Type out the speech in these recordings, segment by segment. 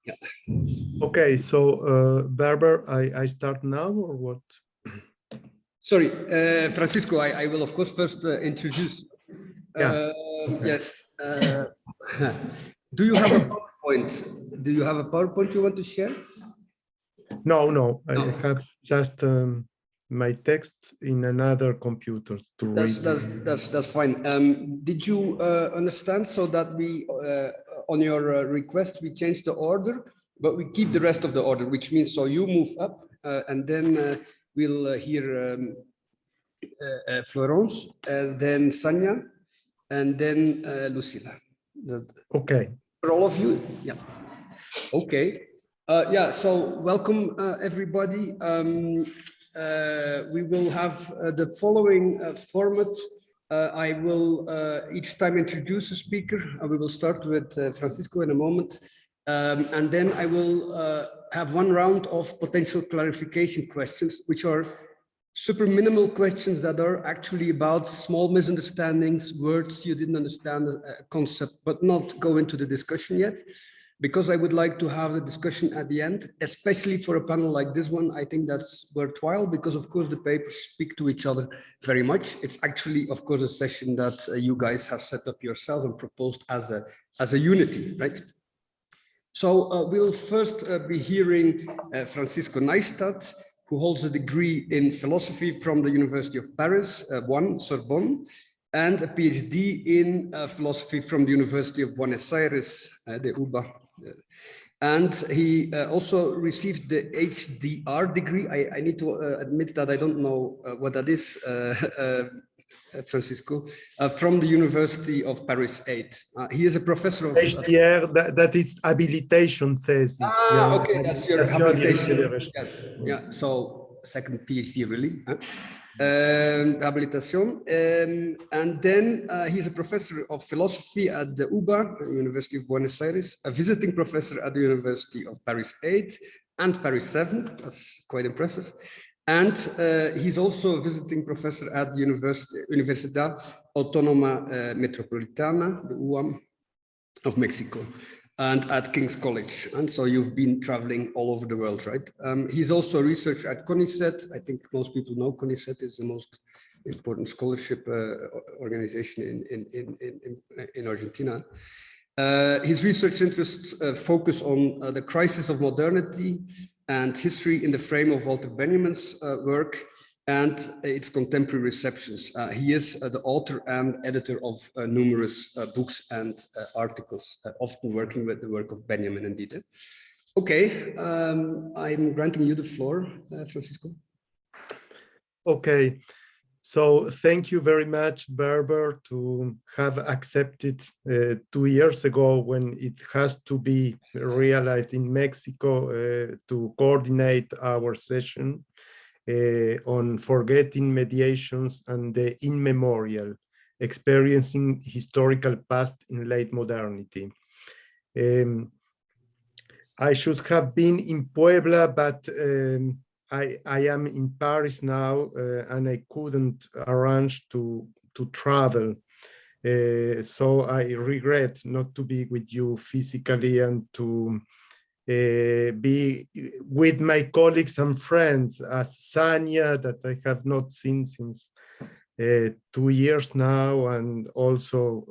Yeah. Okay, so Berber, I start now or what? Sorry, Francisco, I will of course first introduce. Yeah. Okay. Yes. Do you have a PowerPoint? Do you have a PowerPoint you want to share? No, I have just my text in another computer to read. That's fine. Did you understand? So that we, on your request, we change the order, but we keep the rest of the order, which means so you move up, and then we'll hear Florence, and then Sanja, and then Lucila. Okay. For all of you, yeah. Okay. Yeah, so welcome everybody. We will have the following format. I will each time introduce a speaker. We will start with Francisco in a moment. And then I will have one round of potential clarification questions, which are super minimal questions that are actually about small misunderstandings, words you didn't understand, a concept, but not go into the discussion yet. Because I would like to have the discussion at the end, especially for a panel like this one. I think that's worthwhile because, of course, the papers speak to each other very much. It's actually, of course, a session that you guys have set up yourselves and proposed as a unity, right? So we'll first be hearing Francisco Naishtat, who holds a degree in philosophy from the University of Paris, Sorbonne, and a PhD in philosophy from the University of Buenos Aires, the UBA. And he also received the HDR degree. I need to admit that I don't know what that is, Francisco, from the University of Paris 8. He is a professor of... HDR, that is habilitation thesis. Ah, okay, that's your habilitation. Yes, yeah, so second PhD really. Habilitation. And then he's a professor of philosophy at the UBA, the University of Buenos Aires, a visiting professor at the University of Paris 8 and Paris 7. That's quite impressive. And he's also a visiting professor at the Universidad Autónoma Metropolitana, the UAM, of Mexico, and at King's College. And so you've been traveling all over the world, right? He's also a researcher at CONICET. I think most people know CONICET is the most important scholarship organization in Argentina. His research interests focus on the crisis of modernity and history in the frame of Walter Benjamin's work and its contemporary receptions. He is the author and editor of numerous books and articles, often working with the work of Benjamin indeed. Okay, I'm granting you the floor, Francisco. Okay, so thank you very much, Berber, to have accepted 2 years ago when it has to be realized in Mexico to coordinate our session on forgetting mediations and the immemorial, experiencing historical past in late modernity. I should have been in Puebla, but I am in Paris now, and I couldn't arrange to travel. So I regret not to be with you physically and to be with my colleagues and friends as Sanja, that I have not seen since 2 years now, and also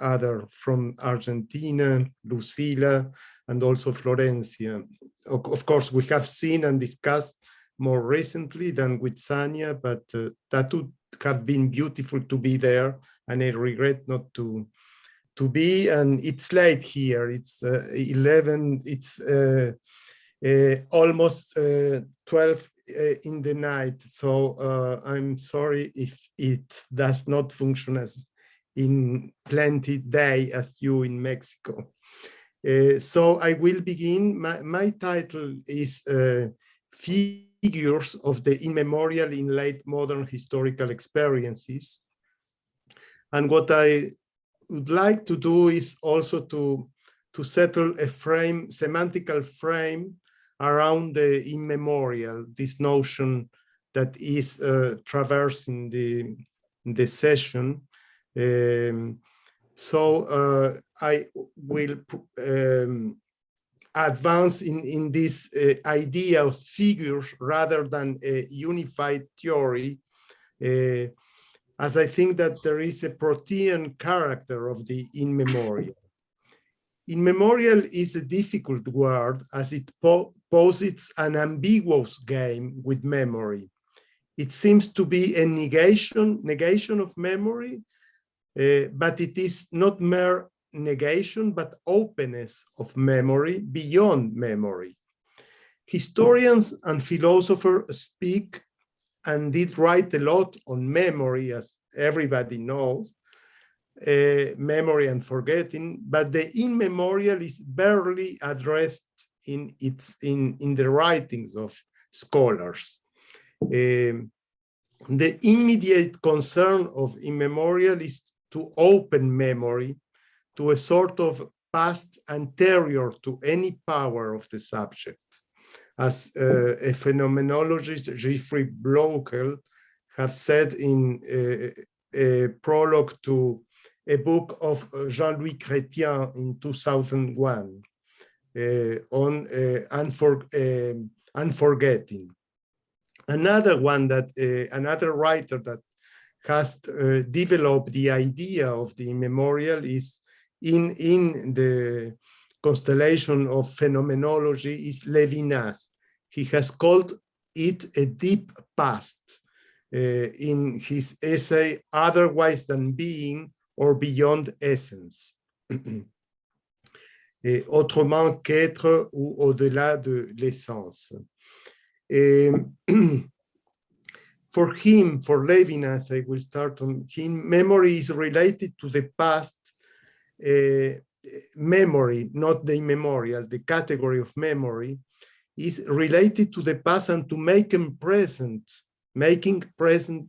other from Argentina, Lucila, and also Florencia. Of course, we have seen and discussed more recently than with Sanja, but that would have been beautiful to be there, and I regret not to be. And it's late here. It's 11. It's almost 12 in the night. So I'm sorry if it does not function as in plenty day as you in Mexico. So I will begin. My title is Figures of the Immemorial in Late Modern Historical Experiences. And what I would like to do is also to settle a frame, semantical frame around the immemorial, this notion that is traversing the session. So I will advance in this idea of figures rather than a unified theory, as I think that there is a protean character of the immemorial. Immemorial is a difficult word as it posits an ambiguous game with memory. It seems to be a negation of memory, but it is not mere negation, but openness of memory beyond memory. Historians and philosophers speak and did write a lot on memory, as everybody knows, memory and forgetting, but the immemorial is barely addressed in the writings of scholars. The immediate concern of immemorial is to open memory to a sort of past anterior to any power of the subject. As a phenomenologist, Geoffrey Blokel, have said in a prologue to a book of Jean-Louis Chrétien in 2001 on unforgetting. Another one that, another writer that has developed the idea of the immemorial is in the constellation of phenomenology is Levinas. He has called it a deep past in his essay, Otherwise Than Being or Beyond Essence. Autrement qu'être ou au-delà de l'essence. For him, for Levinas, I will start on him, memory is related to the past. Memory, not the immemorial, the category of memory, is related to the past and to making present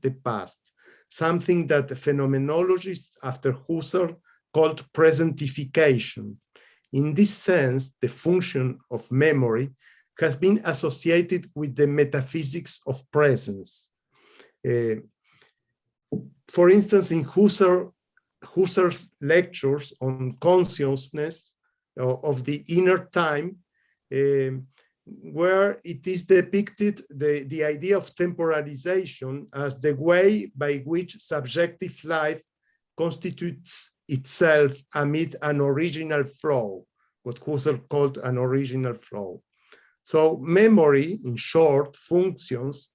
the past, something that the phenomenologists after Husserl called presentification. In this sense, the function of memory has been associated with the metaphysics of presence. For instance, in Husserl's lectures on consciousness of the inner time, where it is depicted the idea of temporalization as the way by which subjective life constitutes itself amid an original flow, what Husserl called an original flow. So memory, in short, functions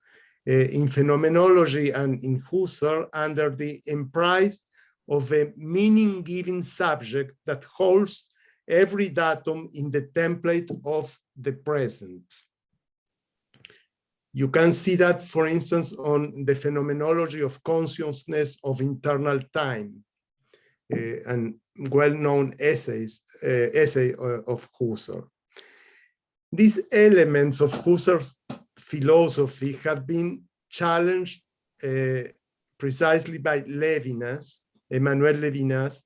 in phenomenology and in Husserl under the emprise of a meaning-giving subject that holds every datum in the template of the present. You can see that, for instance, on the phenomenology of consciousness of internal time, and well-known essay of Husserl. These elements of Husserl's philosophy have been challenged precisely by Levinas, Emmanuel Levinas,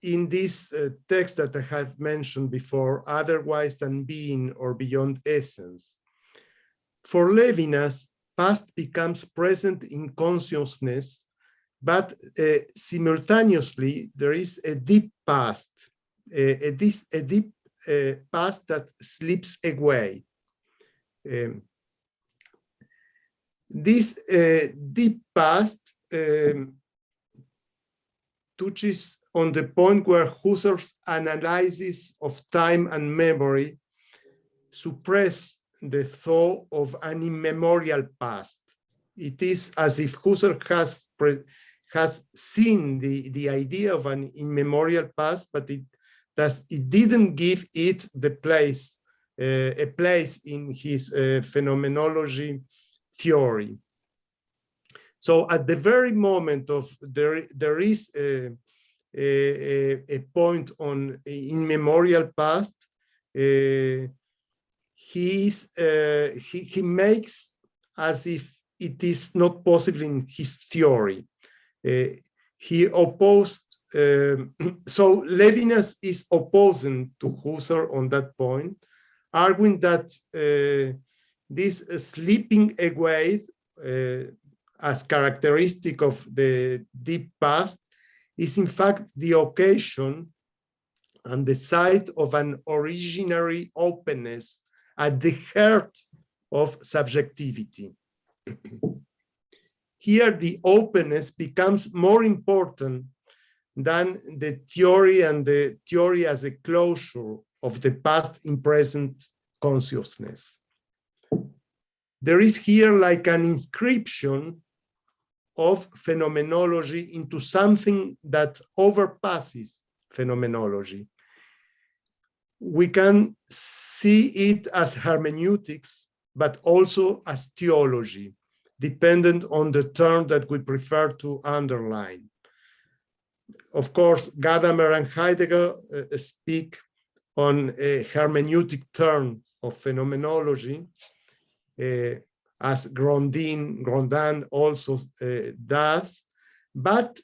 in this text that I have mentioned before, Otherwise Than Being or Beyond Essence. For Levinas, past becomes present in consciousness, but simultaneously there is a deep past, a deep past that slips away. This deep past touches on the point where Husserl's analysis of time and memory suppress the thought of an immemorial past. It is as if Husserl has seen the idea of an immemorial past, but it didn't give it the place, a place in his phenomenology theory. So at the very moment of there is a point on immemorial past, he makes as if it is not possible in his theory. He opposed, so Levinas is opposing to Husserl on that point, arguing that this slipping away as characteristic of the deep past is in fact the occasion and the site of an originary openness at the heart of subjectivity. Here, the openness becomes more important than the theory and the theory as a closure of the past in present consciousness. There is here like an inscription of phenomenology into something that overpasses phenomenology. We can see it as hermeneutics, but also as theology, dependent on the term that we prefer to underline. Of course, Gadamer and Heidegger speak on a hermeneutic term of phenomenology, as Grondin also does, but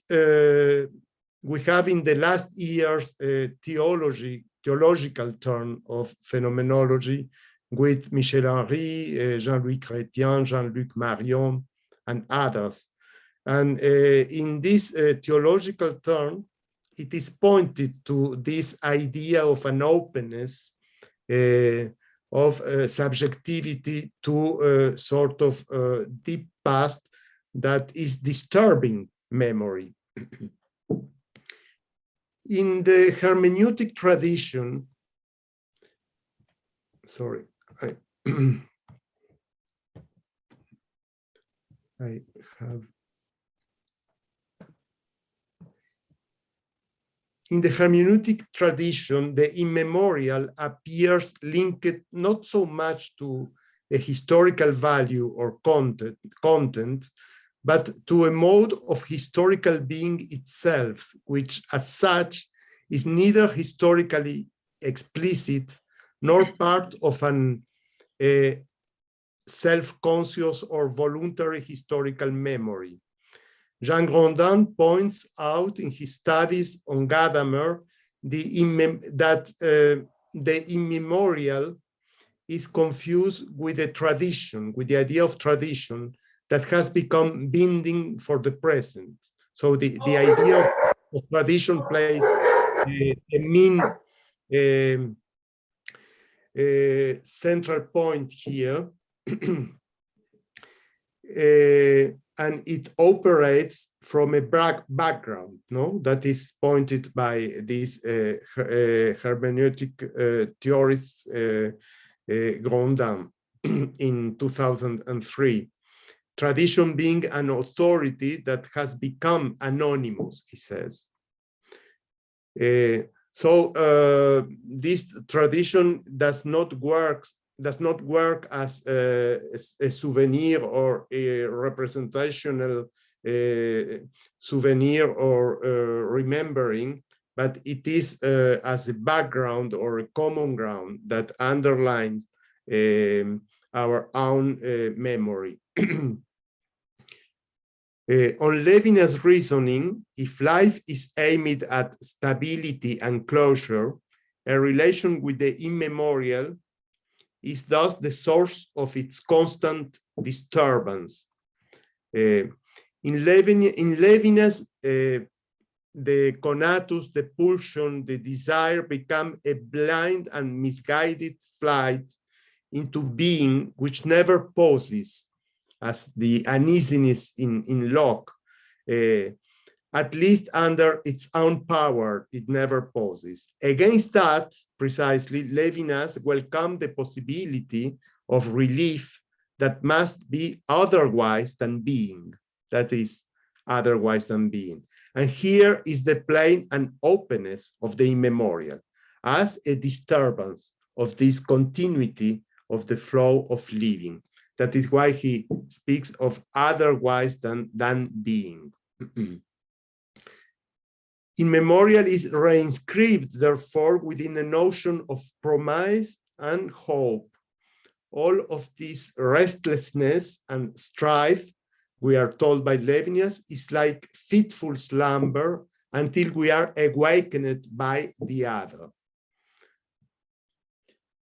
we have in the last years a theological turn of phenomenology with Michel Henry, Jean-Louis Chrétien, Jean-Luc Marion, and others. And in this theological turn, it is pointed to this idea of an openness of subjectivity to a sort of deep past that is disturbing memory. In the hermeneutic tradition, sorry, I have. In the hermeneutic tradition, the immemorial appears linked not so much to a historical value or content, but to a mode of historical being itself, which as such is neither historically explicit nor part of an self-conscious or voluntary historical memory. Jean Grondin points out in his studies on Gadamer that the immemorial is confused with a tradition, with the idea of tradition that has become binding for the present. So the idea of tradition plays a mean central point here. And it operates from a background, no? That is pointed by these hermeneutic theorists, Grondin, in 2003. Tradition being an authority that has become anonymous, he says. So this tradition does not work as a souvenir or a representational souvenir or remembering, but it is as a background or a common ground that underlines our own memory. On Levinas's reasoning, if life is aimed at stability and closure, a relation with the immemorial is thus the source of its constant disturbance. In Levinas, the conatus, the pulsion, the desire become a blind and misguided flight into being which never pauses, as the uneasiness in Locke. At least under its own power, it never pauses. Against that, precisely, Levinas welcomed the possibility of relief that must be otherwise than being. That is, otherwise than being. And here is the plain and openness of the immemorial as a disturbance of this continuity of the flow of living. That is why he speaks of otherwise than being. Immemorial is reinscribed, therefore, within a notion of promise and hope. All of this restlessness and strife, we are told by Levinas, is like fitful slumber until we are awakened by the other.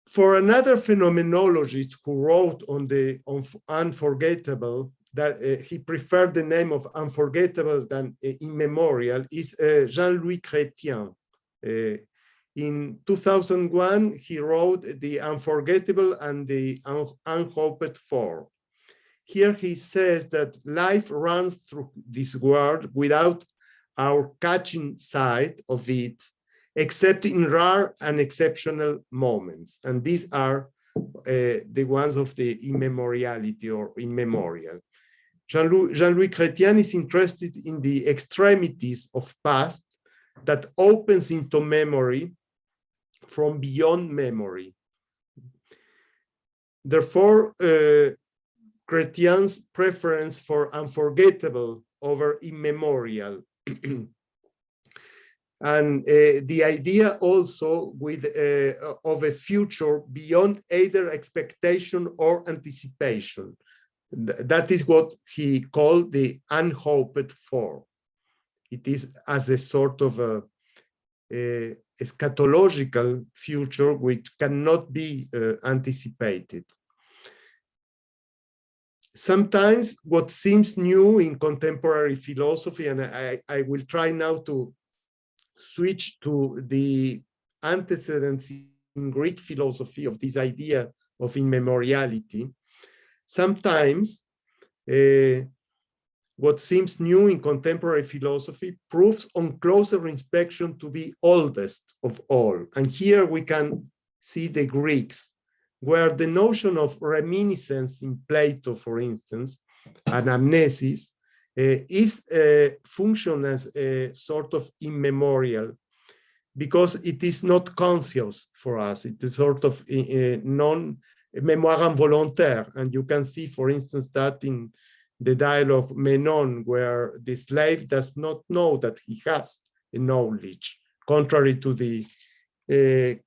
For another phenomenologist who wrote on the unforgettable, that he preferred the name of unforgettable than immemorial, is Jean-Louis Chrétien. In 2001, he wrote The Unforgettable and the Unhoped For. Here he says that life runs through this world without our catching sight of it, except in rare and exceptional moments. And these are the ones of the immemoriality or immemorial. Jean-Louis Chrétien is interested in the extremities of past that opens into memory from beyond memory. Therefore, Chrétien's preference for unforgettable over immemorial. And the idea also with of a future beyond either expectation or anticipation. That is what he called the unhoped for. It is as a sort of a eschatological future which cannot be anticipated. Sometimes what seems new in contemporary philosophy, and I will try now to switch to the antecedents in Greek philosophy of this idea of immemoriality. Sometimes what seems new in contemporary philosophy proves on closer inspection to be oldest of all. And here we can see the Greeks, where the notion of reminiscence in Plato, for instance, anamnesis, is function as a sort of immemorial, because it is not conscious for us. It is sort of non-mémoire involontaire. And you can see, for instance, that in the dialogue Menon, where the slave does not know that he has a knowledge, contrary to the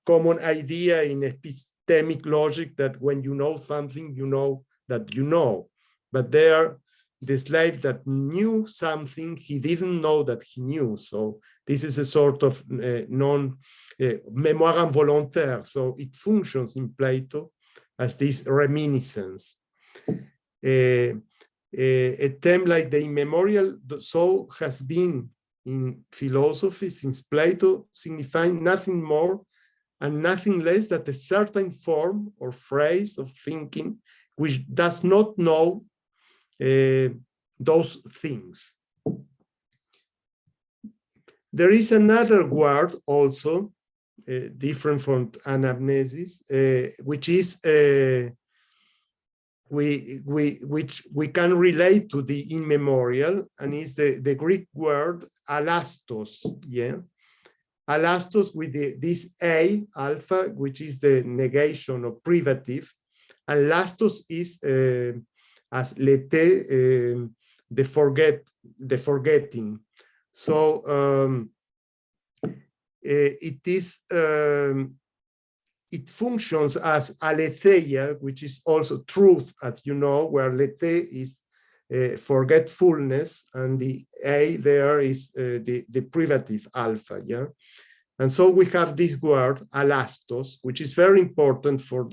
common idea in epistemic logic that when you know something, you know that you know. But there, the slave that knew something, he didn't know that he knew. So this is a sort of mémoire involontaire. So it functions in Plato as this reminiscence. A term like the immemorial so has been in philosophy since Plato, signifying nothing more and nothing less than a certain form or phrase of thinking which does not know those things. There is another word also different from anamnesis, which is which we can relate to the immemorial, and is the Greek word alastos. Yeah, alastos with this a alpha, which is the negation or privative, and lastos is as lete, the forgetting. So it is. It functions as aletheia, which is also truth, as you know, where lete is forgetfulness, and the a there is the privative alpha, yeah? And so we have this word, alastos, which is very important for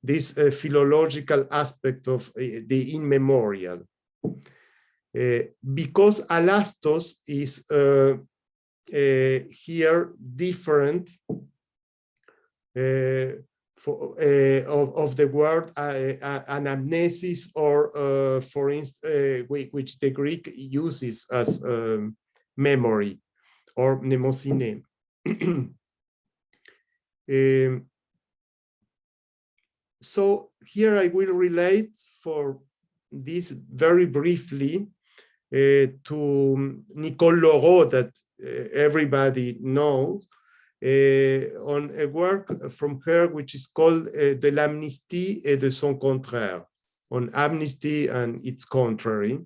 this philological aspect of the immemorial. Because alastos is here different of the word anamnesis, or for instance, which the Greek uses as memory or mnemosine. So here I will relate for this very briefly to Nicole Laureau, that everybody knows, on a work from her which is called De l'amnistie et de son contraire, on amnesty and its contrary,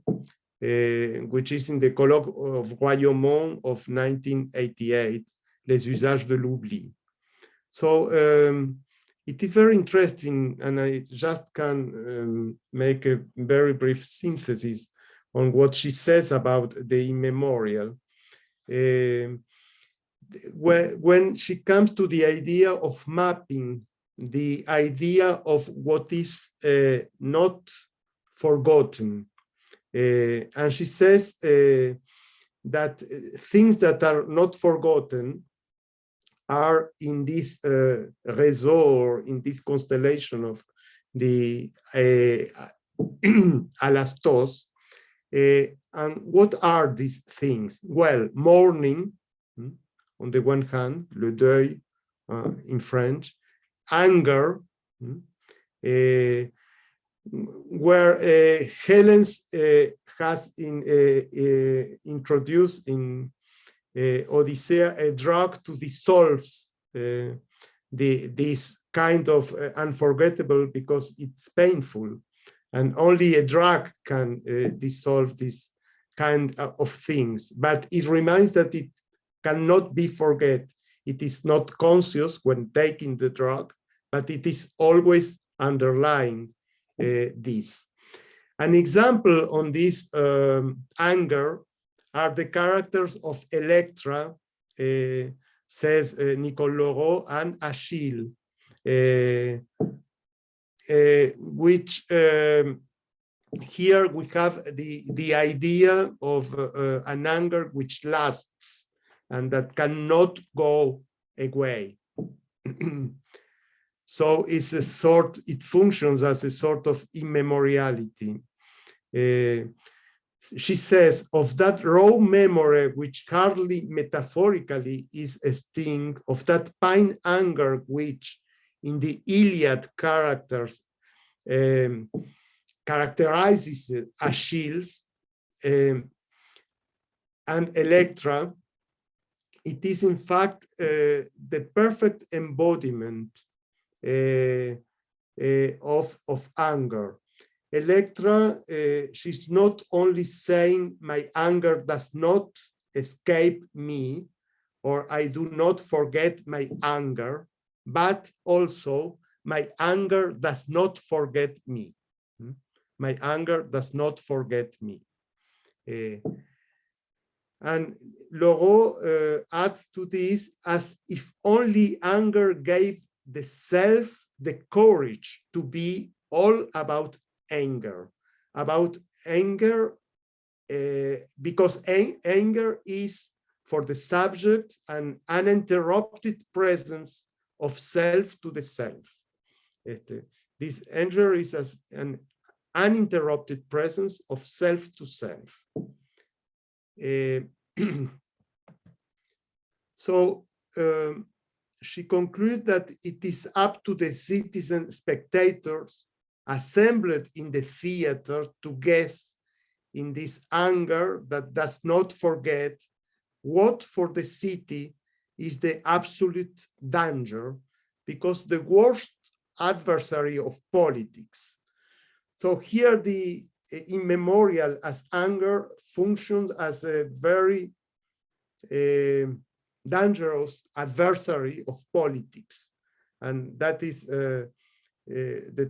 which is in the colloque of Royaumont of 1988, Les usages de l'oubli. So it is very interesting, and I just can make a very brief synthesis on what she says about the immemorial. When she comes to the idea of mapping the idea of what is not forgotten, and she says that things that are not forgotten are in this réseau, or in this constellation of the alastos. And what are these things? Well, mourning, on the one hand, le deuil in French, anger, where Helens has introduced in Odyssea a drug to dissolve this kind of unforgettable, because it's painful, and only a drug can dissolve this kind of things. But it reminds that it cannot be forget. It is not conscious when taking the drug, but it is always underlying this. An example on this anger are the characters of Electra, says Nicole Leroux, and Achille, which here we have the idea of an anger which lasts and that cannot go away. So it's a sort, it functions as a sort of immemoriality. She says, of that raw memory, which hardly metaphorically is a sting, of that pine anger, which in the Iliad characters characterizes Achilles and Electra, it is in fact the perfect embodiment of anger. Electra, she's not only saying my anger does not escape me, or I do not forget my anger, but also my anger does not forget me. My anger does not forget me. And Leroux adds to this, as if only anger gave the self the courage to be all about anger, because anger is for the subject an uninterrupted presence of self to the self. This anger is as an uninterrupted presence of self to self. So she concludes that it is up to the citizen spectators assembled in the theater to guess in this anger that does not forget what for the city is the absolute danger, because the worst adversary of politics. So here the immemorial as anger functions as a very dangerous adversary of politics. And that is the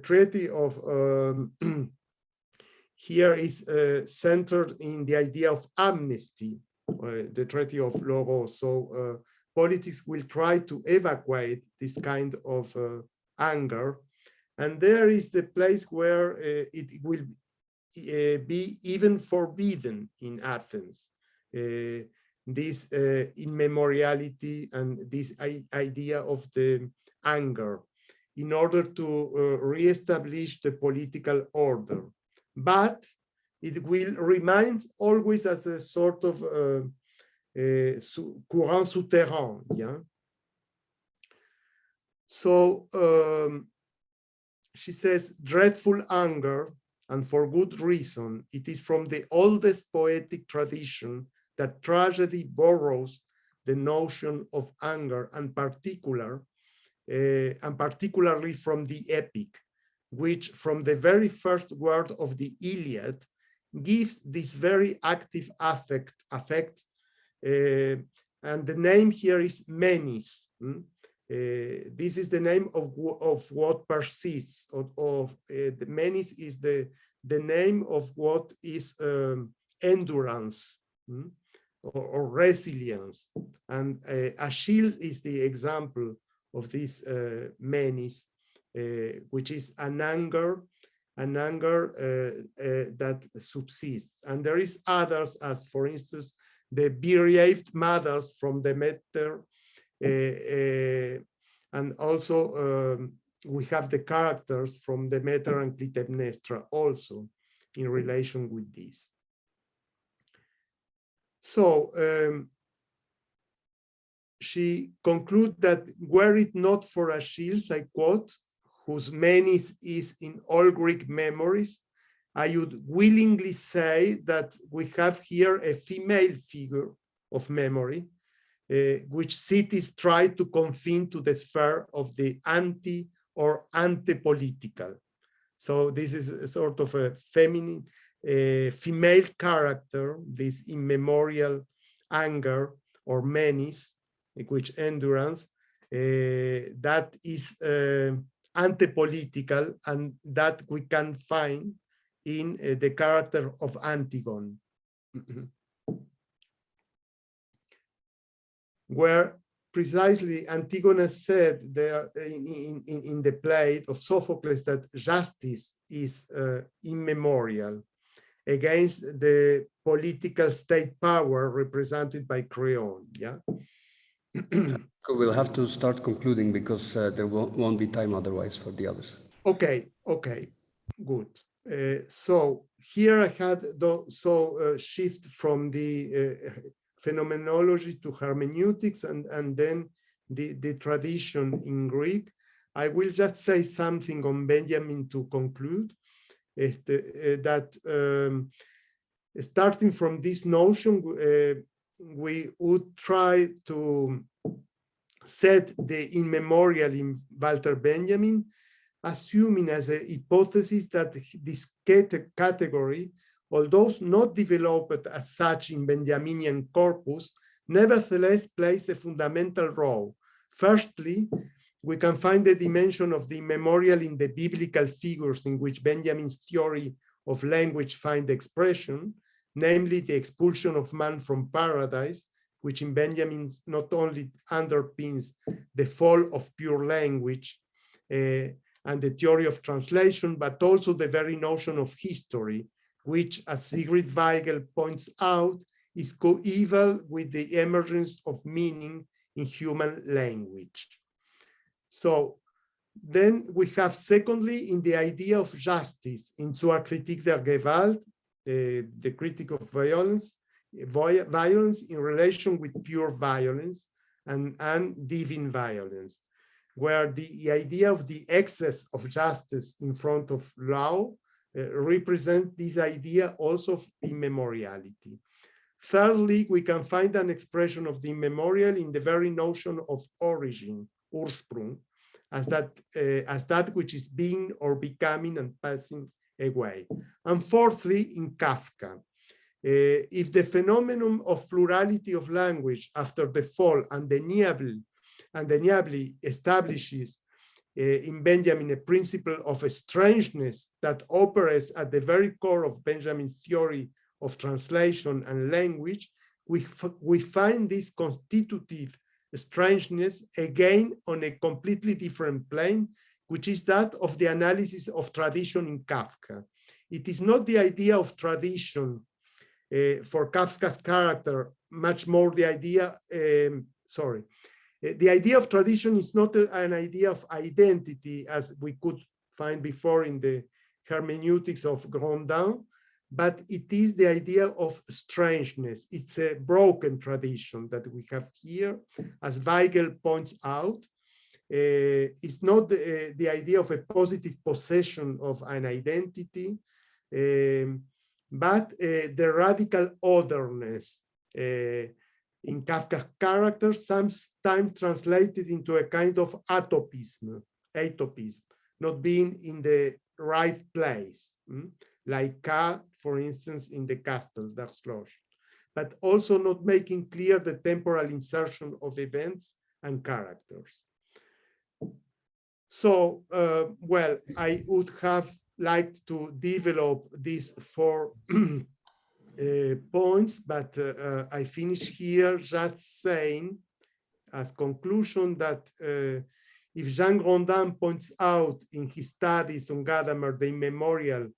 treaty of here is centered in the idea of amnesty, the treaty of Leroux. So politics will try to evacuate this kind of anger. And there is the place where it will be even forbidden in Athens. This immemoriality and this idea of the anger, in order to reestablish the political order. But it will remain always as a sort of courant souterrain. Yeah? So she says, dreadful anger, and for good reason. It is from the oldest poetic tradition that tragedy borrows the notion of anger, and particularly from the epic, which from the very first word of the Iliad gives this very active affect, and the name here is menis. This is the name of what persists. The menis is the name of what is endurance or resilience, and Achilles is the example of this menis, which is an anger that subsists. And there is others, as for instance, the bereaved mothers from Demeter and also we have the characters from Demeter and Clytemnestra also in relation with this. So she concludes that were it not for Achilles, I quote, whose menace is in all Greek memories, I would willingly say that we have here a female figure of memory, which cities try to confine to the sphere of the anti or anti-political. So this is a sort of a feminine, female character, this immemorial anger or menace, which endurance, that is anti-political, and that we can find in the character of Antigone. Where precisely Antigone said there in the play of Sophocles that justice is immemorial against the political state power represented by Creon. Yeah. We'll have to start concluding because there won't be time otherwise for the others. Okay, good. So here I had shift from the phenomenology to hermeneutics and then the tradition in Greek. I will just say something on Benjamin to conclude. That starting from this notion, we would try to set the immemorial in Walter Benjamin, assuming as a hypothesis that this category, although not developed as such in Benjaminian corpus, nevertheless plays a fundamental role. Firstly, we can find the dimension of the immemorial in the biblical figures in which Benjamin's theory of language finds expression, namely the expulsion of man from paradise, which in Benjamin's not only underpins the fall of pure language and the theory of translation, but also the very notion of history, which, as Sigrid Weigel points out, is coeval with the emergence of meaning in human language. So then we have, secondly, in the idea of justice, in Zur Kritik der Gewalt, the critic of violence in relation with pure violence and divine violence, where the idea of the excess of justice in front of law represents this idea also of immemoriality. Thirdly, we can find an expression of the immemorial in the very notion of origin, Ursprung, as that which is being or becoming and passing away. And fourthly, in Kafka, if the phenomenon of plurality of language after the fall undeniably establishes in Benjamin a principle of a strangeness that operates at the very core of Benjamin's theory of translation and language, we find this constitutive strangeness again on a completely different plane, which is that of the analysis of tradition in Kafka. It is not the idea of tradition for Kafka's character, much more the idea, the idea of tradition is not an idea of identity as we could find before in the hermeneutics of Grondin, but it is the idea of strangeness. It's a broken tradition that we have here, as Weigel points out. It's not the idea of a positive possession of an identity, but the radical otherness in Kafka's character, sometimes translated into a kind of atopism, not being in the right place, like K, for instance, in the Castle, Der Schloss, but also not making clear the temporal insertion of events and characters. So, well, I would have liked to develop these 4 points, but I finish here just saying as conclusion that if Jean Grondin points out in his studies on Gadamer the immemorial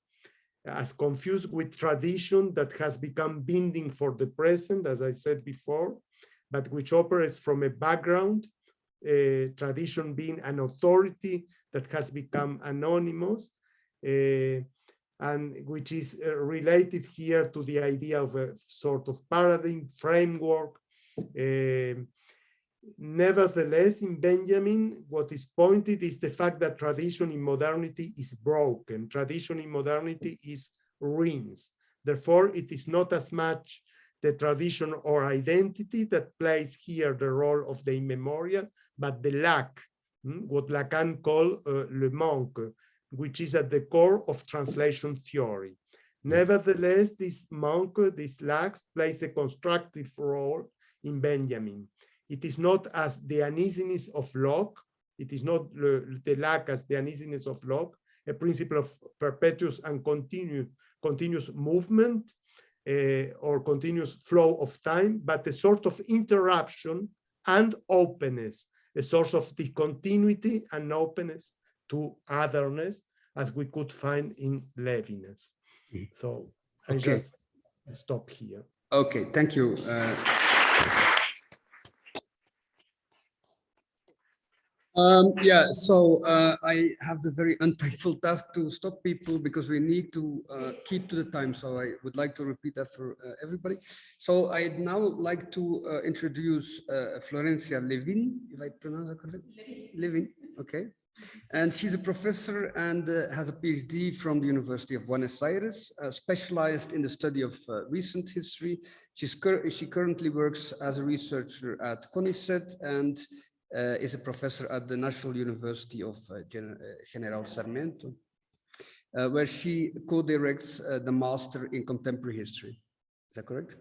as confused with tradition that has become binding for the present, as I said before, but which operates from a background, tradition being an authority that has become anonymous, and which is related here to the idea of a sort of paradigm framework. Nevertheless, in Benjamin, what is pointed is the fact that tradition in modernity is broken. Tradition in modernity is ruins. Therefore, it is not as much the tradition or identity that plays here the role of the immemorial, but the lack, what Lacan called le manque, which is at the core of translation theory. Nevertheless, this manque, this lack, plays a constructive role in Benjamin. It is not as the uneasiness of Locke, it is not the lack as the uneasiness of Locke, a principle of perpetuous and continuous movement or continuous flow of time, but a sort of interruption and openness, a source of discontinuity and openness to otherness, as we could find in Levinas. So I just stop here. Okay, thank you. So I have the very unthankful task to stop people because we need to keep to the time. So I would like to repeat that for everybody. So I'd now like to introduce Florencia Levín, if I pronounce it correctly. Levín, okay. And she's a professor and has a PhD from the University of Buenos Aires, specialized in the study of recent history. She currently works as a researcher at CONICET and is a professor at the National University of General Sarmiento, where she co-directs the Master in Contemporary History. Is that correct?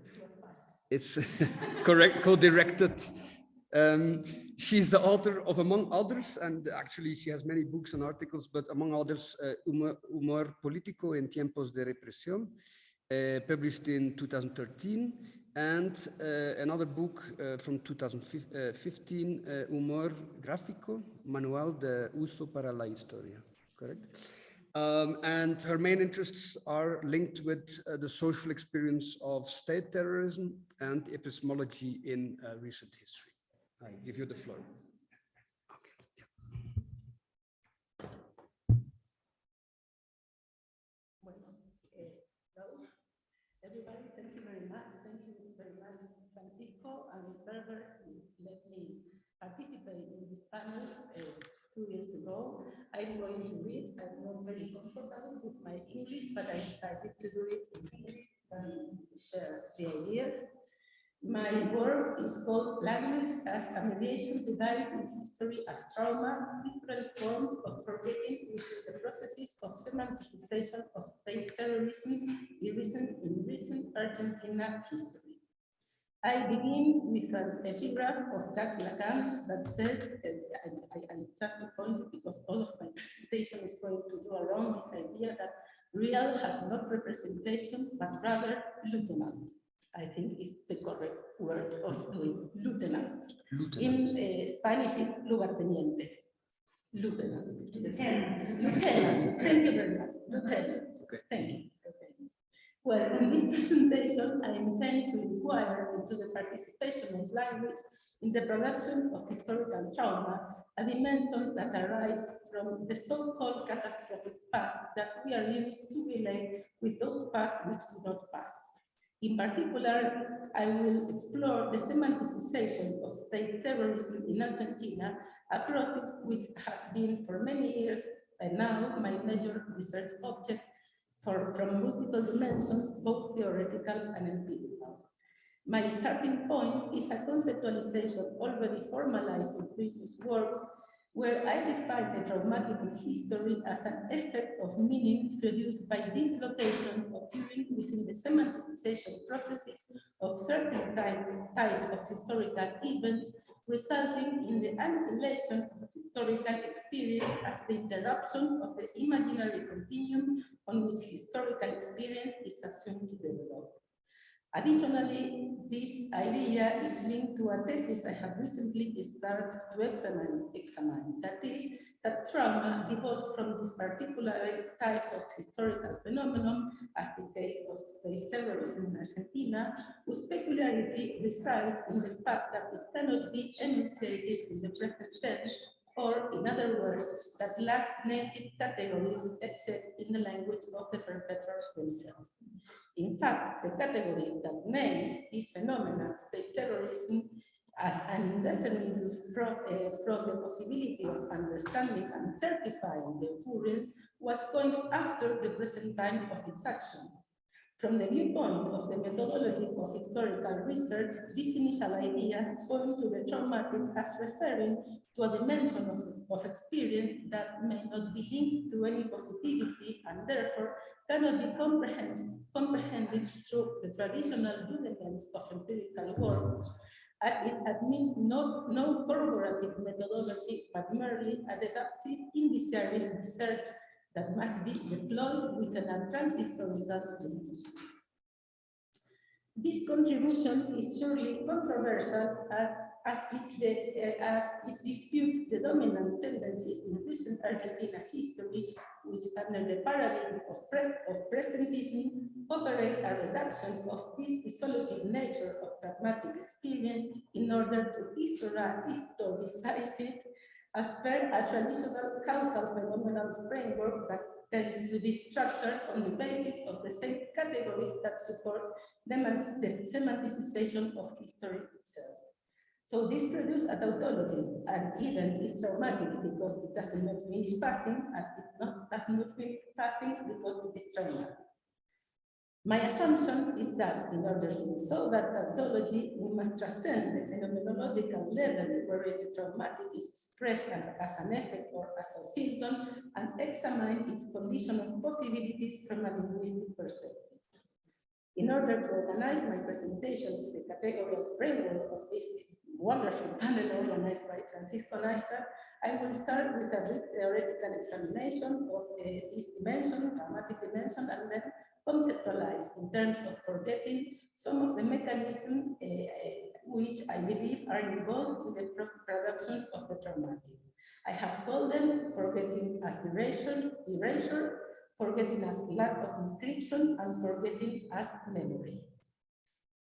It's correct, co-directed. She's the author of, among others, and actually she has many books and articles, but among others, Humor Político en Tiempos de Represión, published in 2013, and another book from 2015, Humor Gráfico, Manual de Uso para la Historia, correct? And her main interests are linked with the social experience of state terrorism and epistemology in recent history. I give you the floor. Okay. Hello, everybody. Thank you very much. Thank you very much, Francisco and Berber, who let me participate in this panel 2 years ago. I'm going to read. I'm not very comfortable with my English, but I decided to do it in English and share the ideas. My work is called Language as a Mediation Device in History as Trauma, Different Forms of Forgetting Within the Processes of Semanticization of State Terrorism in recent Argentina history. I begin with an epigraph of Jacques Lacan that said, I just point it because all of my presentation is going to do around this idea that real has not representation, but rather lieutenant. I think is the correct word of doing lieutenant. In Spanish is lugarteniente. Lieutenant. Lieutenant. Thank you very much. Lieutenant. Okay. Thank you. Okay. Well, in this presentation, I intend to inquire into the participation of language in the production of historical trauma, a dimension that arrives from the so-called catastrophic past that we are used to relate with those pasts which do not pass. In particular, I will explore the semanticization of state terrorism in Argentina, a process which has been for many years and now my major research object from multiple dimensions, both theoretical and empirical. My starting point is a conceptualization already formalized in previous works, where I define the traumatic history as an effect of meaning produced by dislocation occurring within the semanticization processes of certain type of historical events, resulting in the annihilation of historical experience as the interruption of the imaginary continuum on which historical experience is assumed to develop. Additionally, this idea is linked to a thesis I have recently started to examine, that is, that trauma evolved from this particular type of historical phenomenon, as the case of state terrorism in Argentina, whose peculiarity resides in the fact that it cannot be enunciated in the present tense, or in other words, that lacks native categories except in the language of the perpetrators themselves. In fact, the category that names this phenomenon, state terrorism, as an indeterminate from the possibility of understanding and certifying the occurrence was coined after the present time of its action. From the viewpoint of the methodology of historical research, these initial ideas point to the traumatic as referring to a dimension of experience that may not be linked to any positivity and therefore cannot be comprehended through the traditional rudiments of empirical works. It admits no corroborative methodology, but merely a deductive indiciary research that must be deployed within a transhistorical framework. This contribution is surely controversial as it disputes the dominant tendencies in recent Argentina history, which under the paradigm of presentism operate a reduction of this dissolutive nature of pragmatic experience in order to historicize it as per a traditional causal phenomenal framework that tends to be structured on the basis of the same categories that support the semanticization of history itself. So this produces a tautology. An event is traumatic because it does not finish passing, and it does not finish passing because it is traumatic. My assumption is that in order to solve that tautology, we must transcend the phenomenological level where the traumatic is expressed as an effect or as a symptom and examine its condition of possibilities from a linguistic perspective. In order to organize my presentation with the categorical framework of this wonderful panel organized by Francisco Naishtat, I will start with a brief theoretical examination of this dimension, dramatic dimension, and then conceptualize in terms of forgetting some of the mechanisms which I believe are involved in the production of the traumatic. I have called them forgetting as erasure, forgetting as lack of inscription, and forgetting as memory.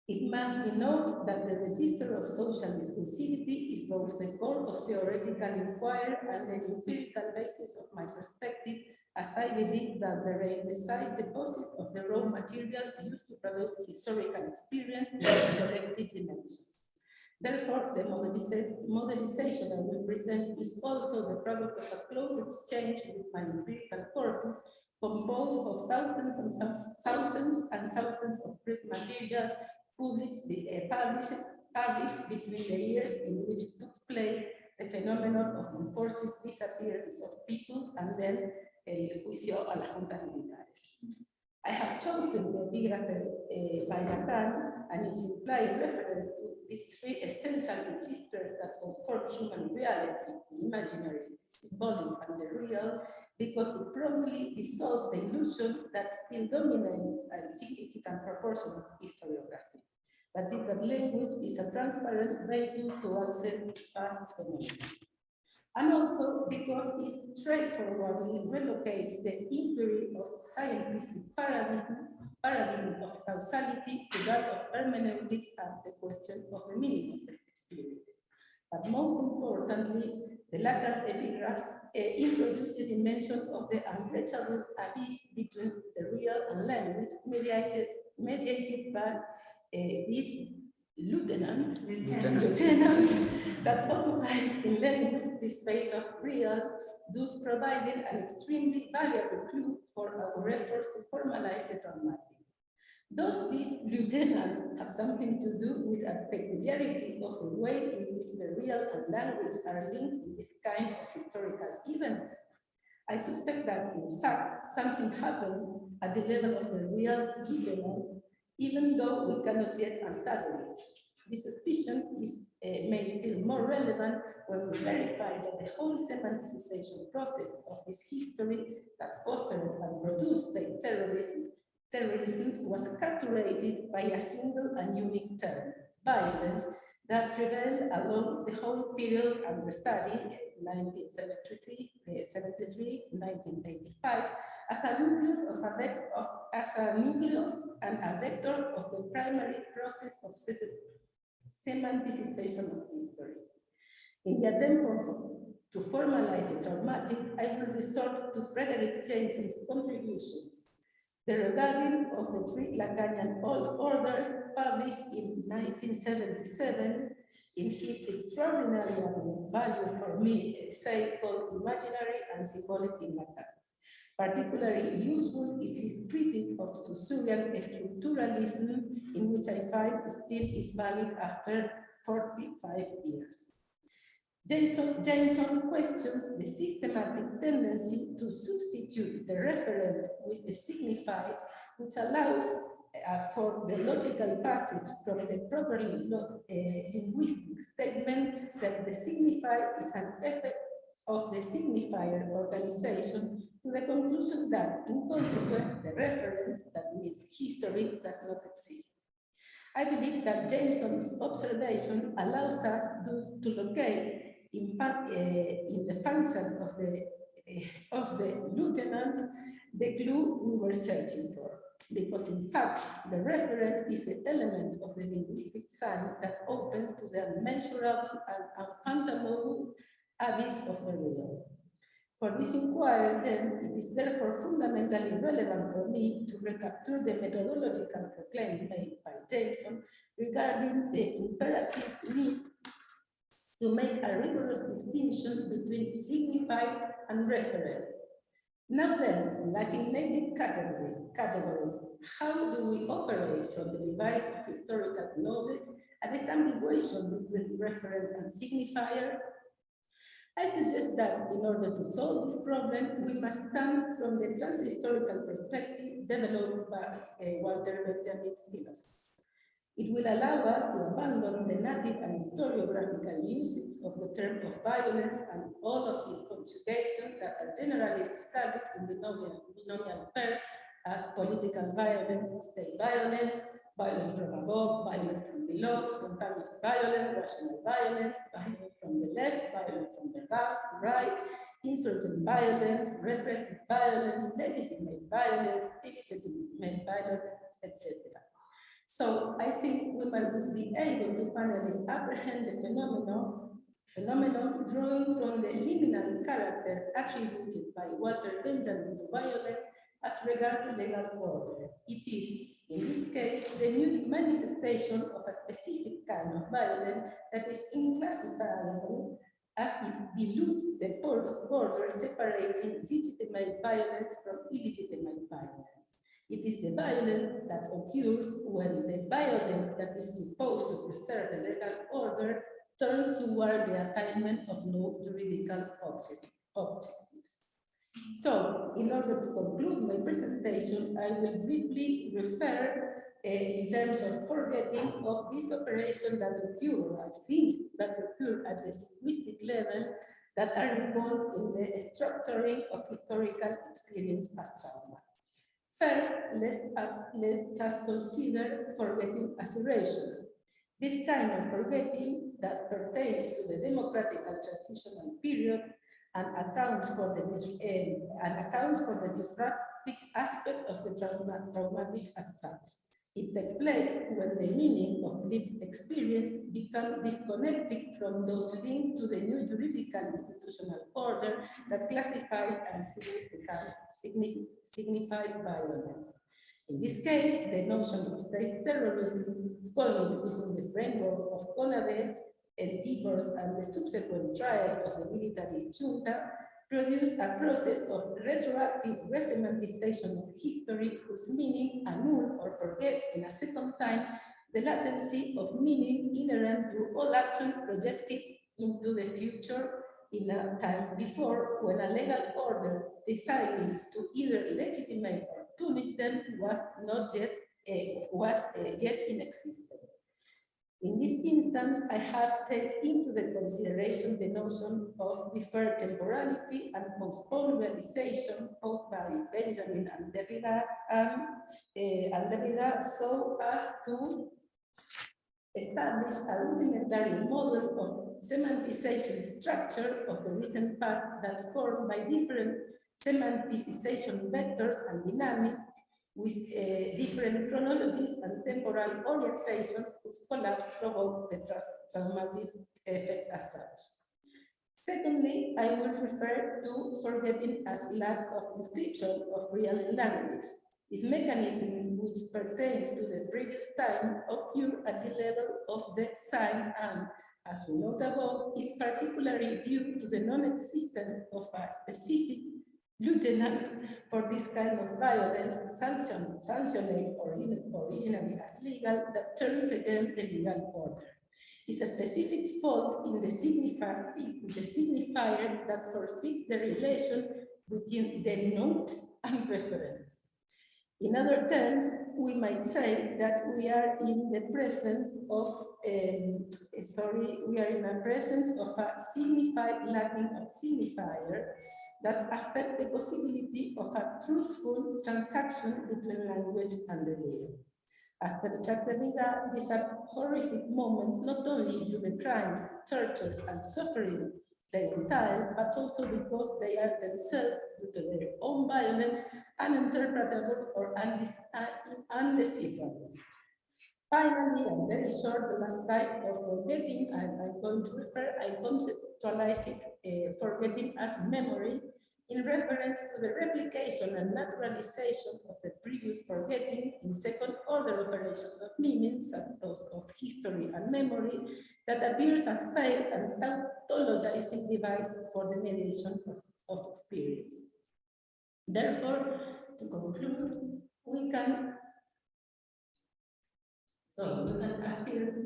It must be noted that the register of social discursivity is both the core of theoretical inquiry and the empirical basis of my perspective, as I believe that the precise deposit of the raw material used to produce historical experience in its collective dimension. Therefore, the modelization I will present is also the product of a close exchange with my empirical corpus, composed of thousands and thousands of press materials published between the years in which took place the phenomenon of enforced disappearance of people and then el juicio a las juntas militares. I have chosen the epigraphy by Lacan and its implied reference to these three essential registers that conform human reality, the imaginary, the symbolic, and the real, because it promptly dissolves the illusion that still dominates a significant proportion of historiography. That is, that language is a transparent vehicle to access past phenomena. And also because it straightforwardly relocates the inquiry of scientific paradigm of causality to that of hermeneutics and the question of the meaning of the experience. But most importantly, the Lacan's epigraph introduced the dimension of the unbreachable abyss between the real and language, mediated by this lieutenant that occupies in language the space of real, thus providing an extremely valuable clue for our efforts to formalize the traumatic. Does this lieutenant have something to do with a peculiarity of the way in which the real and language are linked in this kind of historical events? I suspect that, in fact, something happened at the level of the real lieutenant, even though we cannot yet untangle it. This suspicion is made still more relevant when we verify that the whole semanticization process of this history that fostered and produced state terrorism terrorism was captured by a single and unique term, violence, that prevailed along the whole period under study, 1973-1985, as a nucleus and a vector of the primary process of semanticization of history. In the attempt to formalize the traumatic, I will resort to Frederick Jameson's contributions. The regarding of the three Lacanian old orders, published in 1977 in his extraordinary value for me essay called Imaginary and Symbolic in Lacan. Particularly useful is his critique of Saussurean structuralism, in which I find still is valid after 45 years. Jameson questions the systematic tendency to substitute the referent with the signified, which allows for the logical passage from the properly linguistic statement that the signified is an effect of the signifier organization to the conclusion that, in consequence, the reference, that means history, does not exist. I believe that Jameson's observation allows us thus to locate in the function of the lieutenant the clue we were searching for, because in fact the referent is the element of the linguistic sign that opens to the unmensurable and unfathomable abyss of the real. For this inquiry, then, it is therefore fundamentally relevant for me to recapture the methodological proclaim made by Jameson regarding the imperative need to make a rigorous distinction between signified and referent. Now then, like in native categories, how do we operate from the device of historical knowledge a disambiguation between referent and signifier? I suggest that in order to solve this problem, we must stand from the transhistorical perspective developed by Walter Benjamin's philosophy. It will allow us to abandon the native and historiographical usage of the term of violence and all of its conjugations that are generally established in binomial pairs as political violence, state violence, violence from above, violence from below, spontaneous violence, rational violence, violence from the left, violence from the right, insurgent violence, repressive violence, legitimate violence, illegitimate violence, etc. So I think we must be able to finally apprehend the phenomenon drawing from the liminal character attributed by Walter Benjamin to violence as regard to legal order. It is, in this case, the new manifestation of a specific kind of violence that is inclassifiable as it dilutes the porous border separating legitimate violence from illegitimate violence. It is the violence that occurs when the violence that is supposed to preserve the legal order turns toward the attainment of no juridical objectives. So, in order to conclude my presentation, I will briefly refer in terms of forgetting of this operation that occur, I think, that occur at the linguistic level that are involved in the structuring of historical experience as trauma. First, let us consider forgetting as erasure. This kind of forgetting that pertains to the democratical transitional period and accounts for the disruptive aspect of the traumatic as such. It takes place when the meaning of lived experience becomes disconnected from those linked to the new juridical institutional order that classifies and signifies violence. In this case, the notion of state terrorism, coined within the framework of CONADE, endeavors and the subsequent trial of the military junta, produced a process of retroactive resemantization of history whose meaning annul or forget in a second time the latency of meaning inherent to all action projected into the future in a time before, when a legal order deciding to either legitimate or punish them was not yet yet in existence. In this instance, I have taken into the consideration the notion of deferred temporality and postponed realization, both by Benjamin and Derrida, so as to establish a rudimentary model of semanticization structure of the recent past that formed by different semanticization vectors and dynamics with different chronologies and temporal orientation, whose collapse provoked the traumatic effect as such. Secondly, I will refer to forgetting as lack of inscription of real language. This mechanism, which pertains to the previous time, occurs at the level of the sign and, as we note above, is particularly due to the non-existence of a specific lieutenant for this kind of violence, sanctioned originally as legal, that turns against the legal order. It's a specific fault in the signifier that forfeits the relation between the note and reference. In other terms, we might say that we are in the presence of a signified lacking of signifier that affect the possibility of a truthful transaction between language and the real. As per Derrida, these are horrific moments not only due to crimes, tortures, and suffering they entail, but also because they are themselves, due to their own violence, uninterpretable or undecipherable. Finally, and very short, the last type of forgetting, I'm going to refer, I conceptualize it, forgetting as memory, in reference to the replication and naturalization of the previous forgetting in second-order operations of meaning, such as those of history and memory, that appears as failed and tautologizing device for the mediation of experience. Therefore, to conclude, we can affirm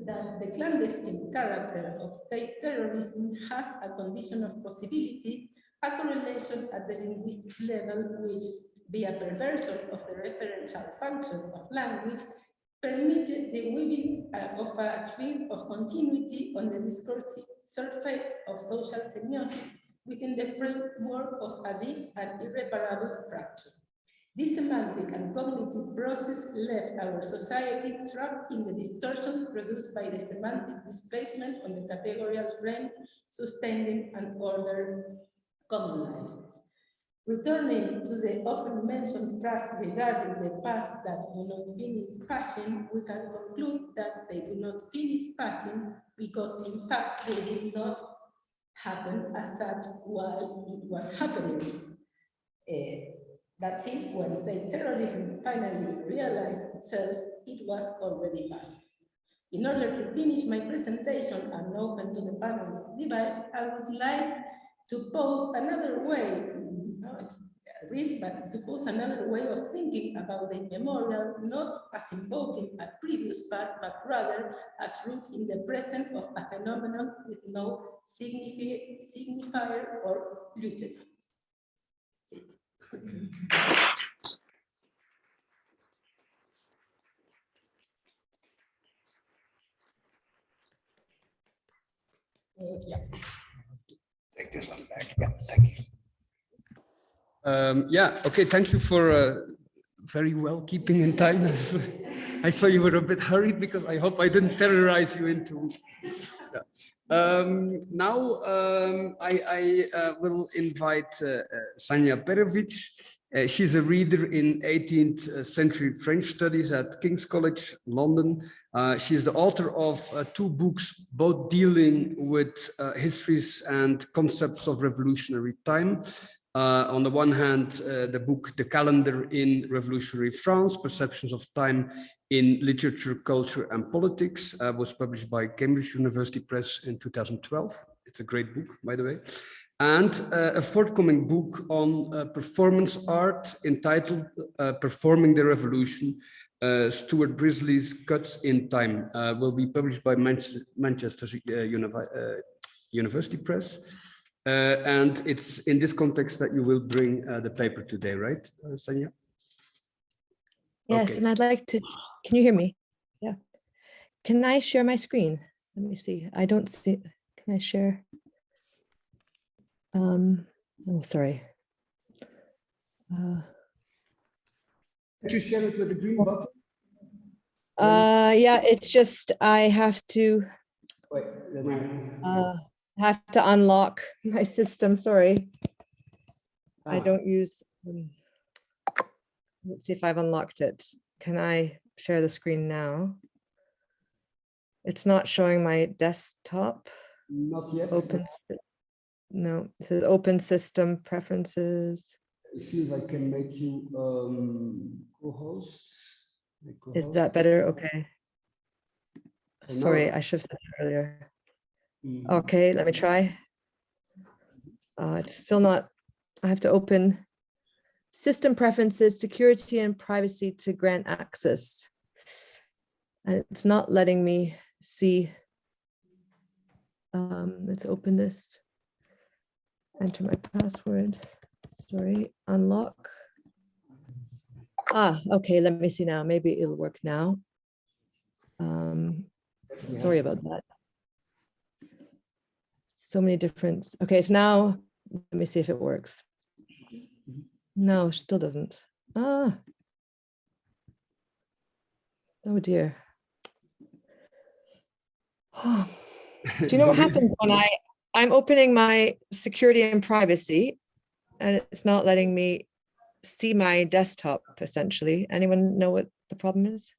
that the clandestine character of state terrorism has a condition of possibility, a correlation at the linguistic level which, via perversion of the referential function of language, permitted the weaving of a thread of continuity on the discursive surface of social semiosis within the framework of a deep and irreparable fracture. This semantic and cognitive process left our society trapped in the distortions produced by the semantic displacement on the categorical frame, sustaining an ordered common life. Returning to the often mentioned phrase regarding the past that do not finish passing, we can conclude that they do not finish passing because, in fact, they did not happen as such while it was happening. That's it, when state terrorism finally realized itself, it was already past. In order to finish my presentation and open to the panel's debate, I would like to pose another way, it's a risk, but to pose another way of thinking about the immemorial, not as invoking a previous past, but rather as rooted in the present of a phenomenon with no signifier or lieutenant. Yeah. Take this one back. Yeah, thank you. Okay, thank you for very well keeping in time. I saw you were a bit hurried because I hope I didn't terrorize you into. Yeah. Now I will invite Sanja Perovic. She's a reader in 18th century French studies at King's College, London. She's the author of 2 books, both dealing with histories and concepts of revolutionary time. On the one hand, the book, The Calendar in Revolutionary France, Perceptions of Time in Literature, Culture and Politics, was published by Cambridge University Press in 2012. It's a great book, by the way. And a forthcoming book on performance art entitled Performing the Revolution, Stuart Brisley's Cuts in Time, will be published by Manchester University Press. And it's in this context that you will bring the paper today, right, Sanja? Yes, okay. And I'd like to, can you hear me? Yeah. can I share my screen? Let me see. I don't see. Can I share? Oh, sorry. Can you share it with the green button? Yeah, it's just I have to Wait, unlock my system. Sorry, I Ah. don't use. Let's see if I've unlocked it. Can I share the screen now? It's not showing my desktop. Not yet. Open. No, it says open system preferences. It seems I can make you co-host. Is that better? Okay. Sorry, I should have said that earlier. Okay, let me try. It's still not, I have to open system preferences, security and privacy to grant access. And it's not letting me see. Let's open this. Enter my password. Sorry, unlock. Okay, let me see now. Maybe it'll work now. Sorry about that. So many different. Okay, so now let me see if it works. No, still doesn't. Oh dear. Oh. Do you know what happens when I'm opening my security and privacy and it's not letting me see my desktop essentially? Anyone know what the problem is?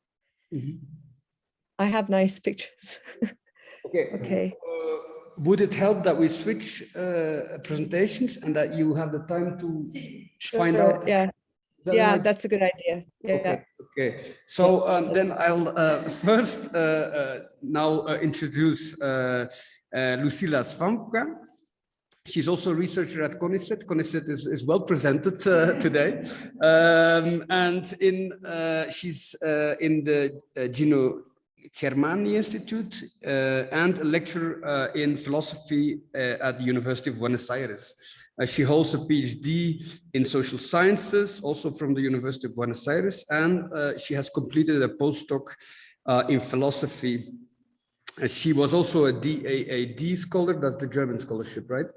I have nice pictures. Okay. Okay. Would it help that we switch presentations and that you have the time to find out? Yeah. Yeah, that's a good idea. Yeah. Okay. Okay. So then I'll first now introduce Lucila Svampa. She's also a researcher at CONICET. CONICET is well presented today. And she's in the Gino Germani Institute and a lecturer in philosophy at the University of Buenos Aires. She holds a PhD in social sciences, also from the University of Buenos Aires, and she has completed a postdoc in philosophy. She was also a DAAD scholar, that's the German scholarship, right?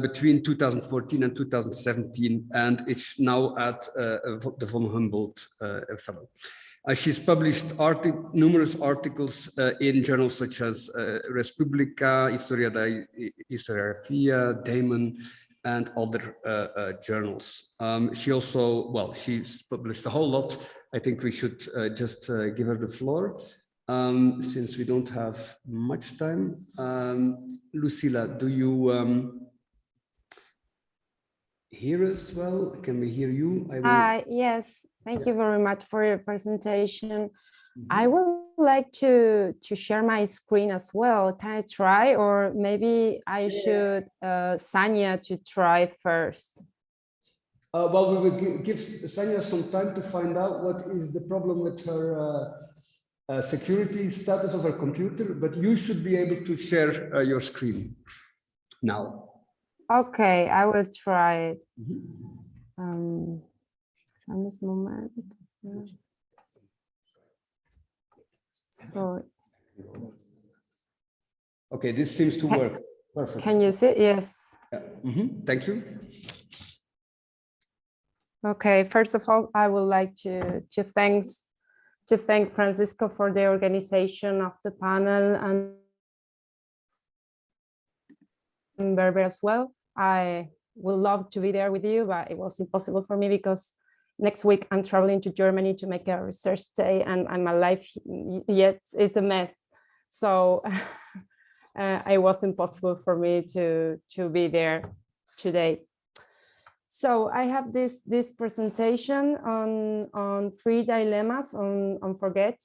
Between 2014 and 2017, and is now at the von Humboldt Fellow. She's published numerous articles in journals such as Respublica, Historiografia, Daemon, and other journals. She also, well, she's published a whole lot. I think we should just give her the floor since we don't have much time. Lucila, do you hear us well? Can we hear you? Yes, thank you very much for your presentation. I would like to share my screen as well. Can I try, or maybe I should Sanja to try first? Well, we will give Sanja some time to find out what is the problem with her security status of her computer, but you should be able to share your screen now. Okay, I will try it. On this moment. So. Okay, this seems to work. Perfect. Can you see? Yes. Yeah. Thank you. Okay, first of all, I would like to thank Francisco for the organization of the panel and Berber as well. I would love to be there with you, but it was impossible for me because next week I'm traveling to Germany to make a research stay, and my life yet is a mess. So it was impossible for me to be there today. So I have this presentation on 3 dilemmas on forget.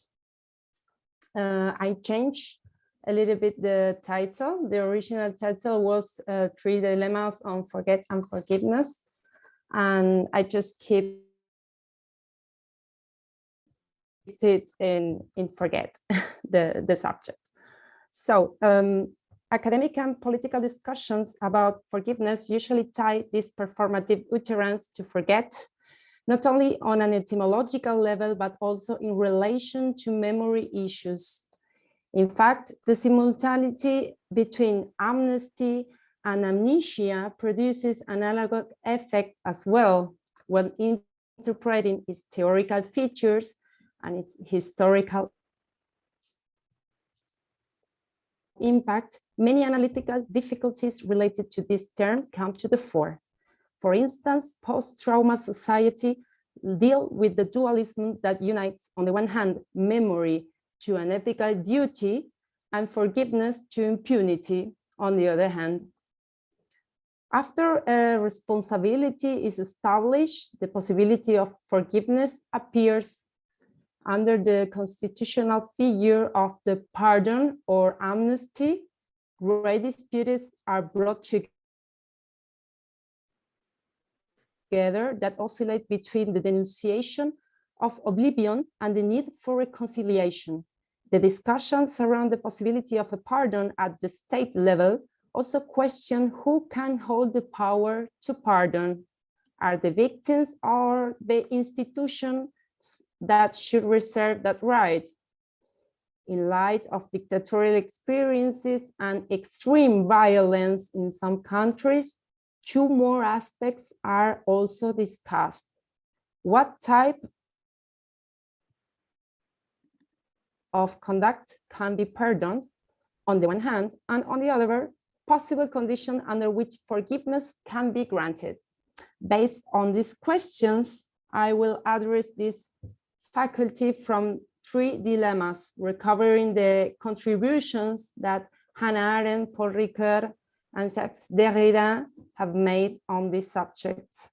I changed a little bit the title. The original title was 3 dilemmas on forget and forgiveness, and I just keep it in forget the subject. So academic and political discussions about forgiveness usually tie this performative utterance to forget, not only on an etymological level, but also in relation to memory issues. In fact, the simultaneity between amnesty and amnesia produces an analogous effect as well when interpreting its theoretical features and its historical impact. Many analytical difficulties related to this term come to the fore. For instance, post-trauma society deal with the dualism that unites, on the one hand, memory to an ethical duty and forgiveness to impunity, on the other hand. After a responsibility is established, the possibility of forgiveness appears under the constitutional figure of the pardon or amnesty. Great disputes are brought together that oscillate between the denunciation of oblivion and the need for reconciliation. The discussions around the possibility of a pardon at the state level also question who can hold the power to pardon. Are the victims or the institutions that should reserve that right? In light of dictatorial experiences and extreme violence in some countries, two more aspects are also discussed. What type of conduct can be pardoned on the one hand, and on the other, possible condition under which forgiveness can be granted. Based on these questions, I will address this faculty from three dilemmas, recovering the contributions that Hannah Arendt, Paul Ricoeur, and Jacques Derrida have made on these subjects.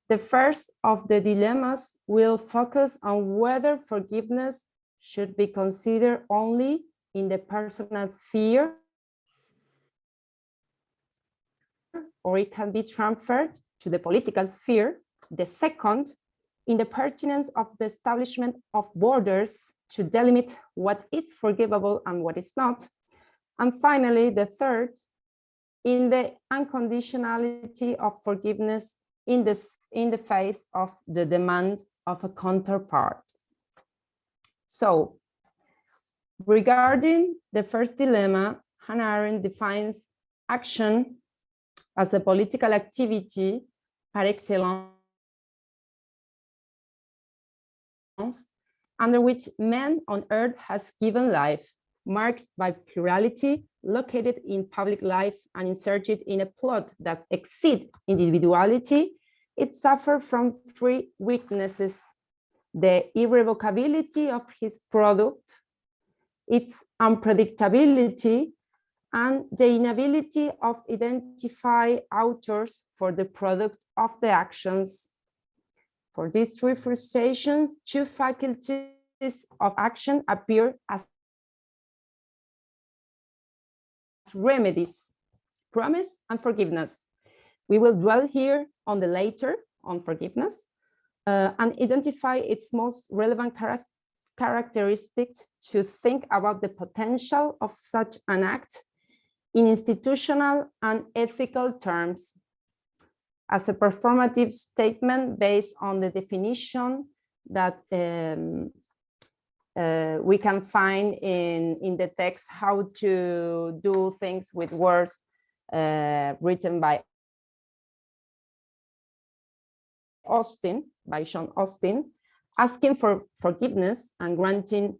The first of the dilemmas will focus on whether forgiveness should be considered only in the personal sphere, or it can be transferred to the political sphere. The second, in the pertinence of the establishment of borders to delimit what is forgivable and what is not. And finally, the third, in the unconditionality of forgiveness in the face of the demand of a counterpart. So, regarding the first dilemma, Hannah Arendt defines action as a political activity par excellence, under which man on earth has given life, marked by plurality, located in public life and inserted in a plot that exceeds individuality. It suffers from three weaknesses: the irrevocability of his product, its unpredictability, and the inability of identify authors for the product of the actions. For these three frustrations, two faculties of action appear as remedies: promise and forgiveness. We will dwell here on the latter, on forgiveness, and identify its most relevant characteristics to think about the potential of such an act in institutional and ethical terms, as a performative statement based on the definition that we can find in the text, How to Do Things with Words, written by John Austin. Asking for forgiveness and granting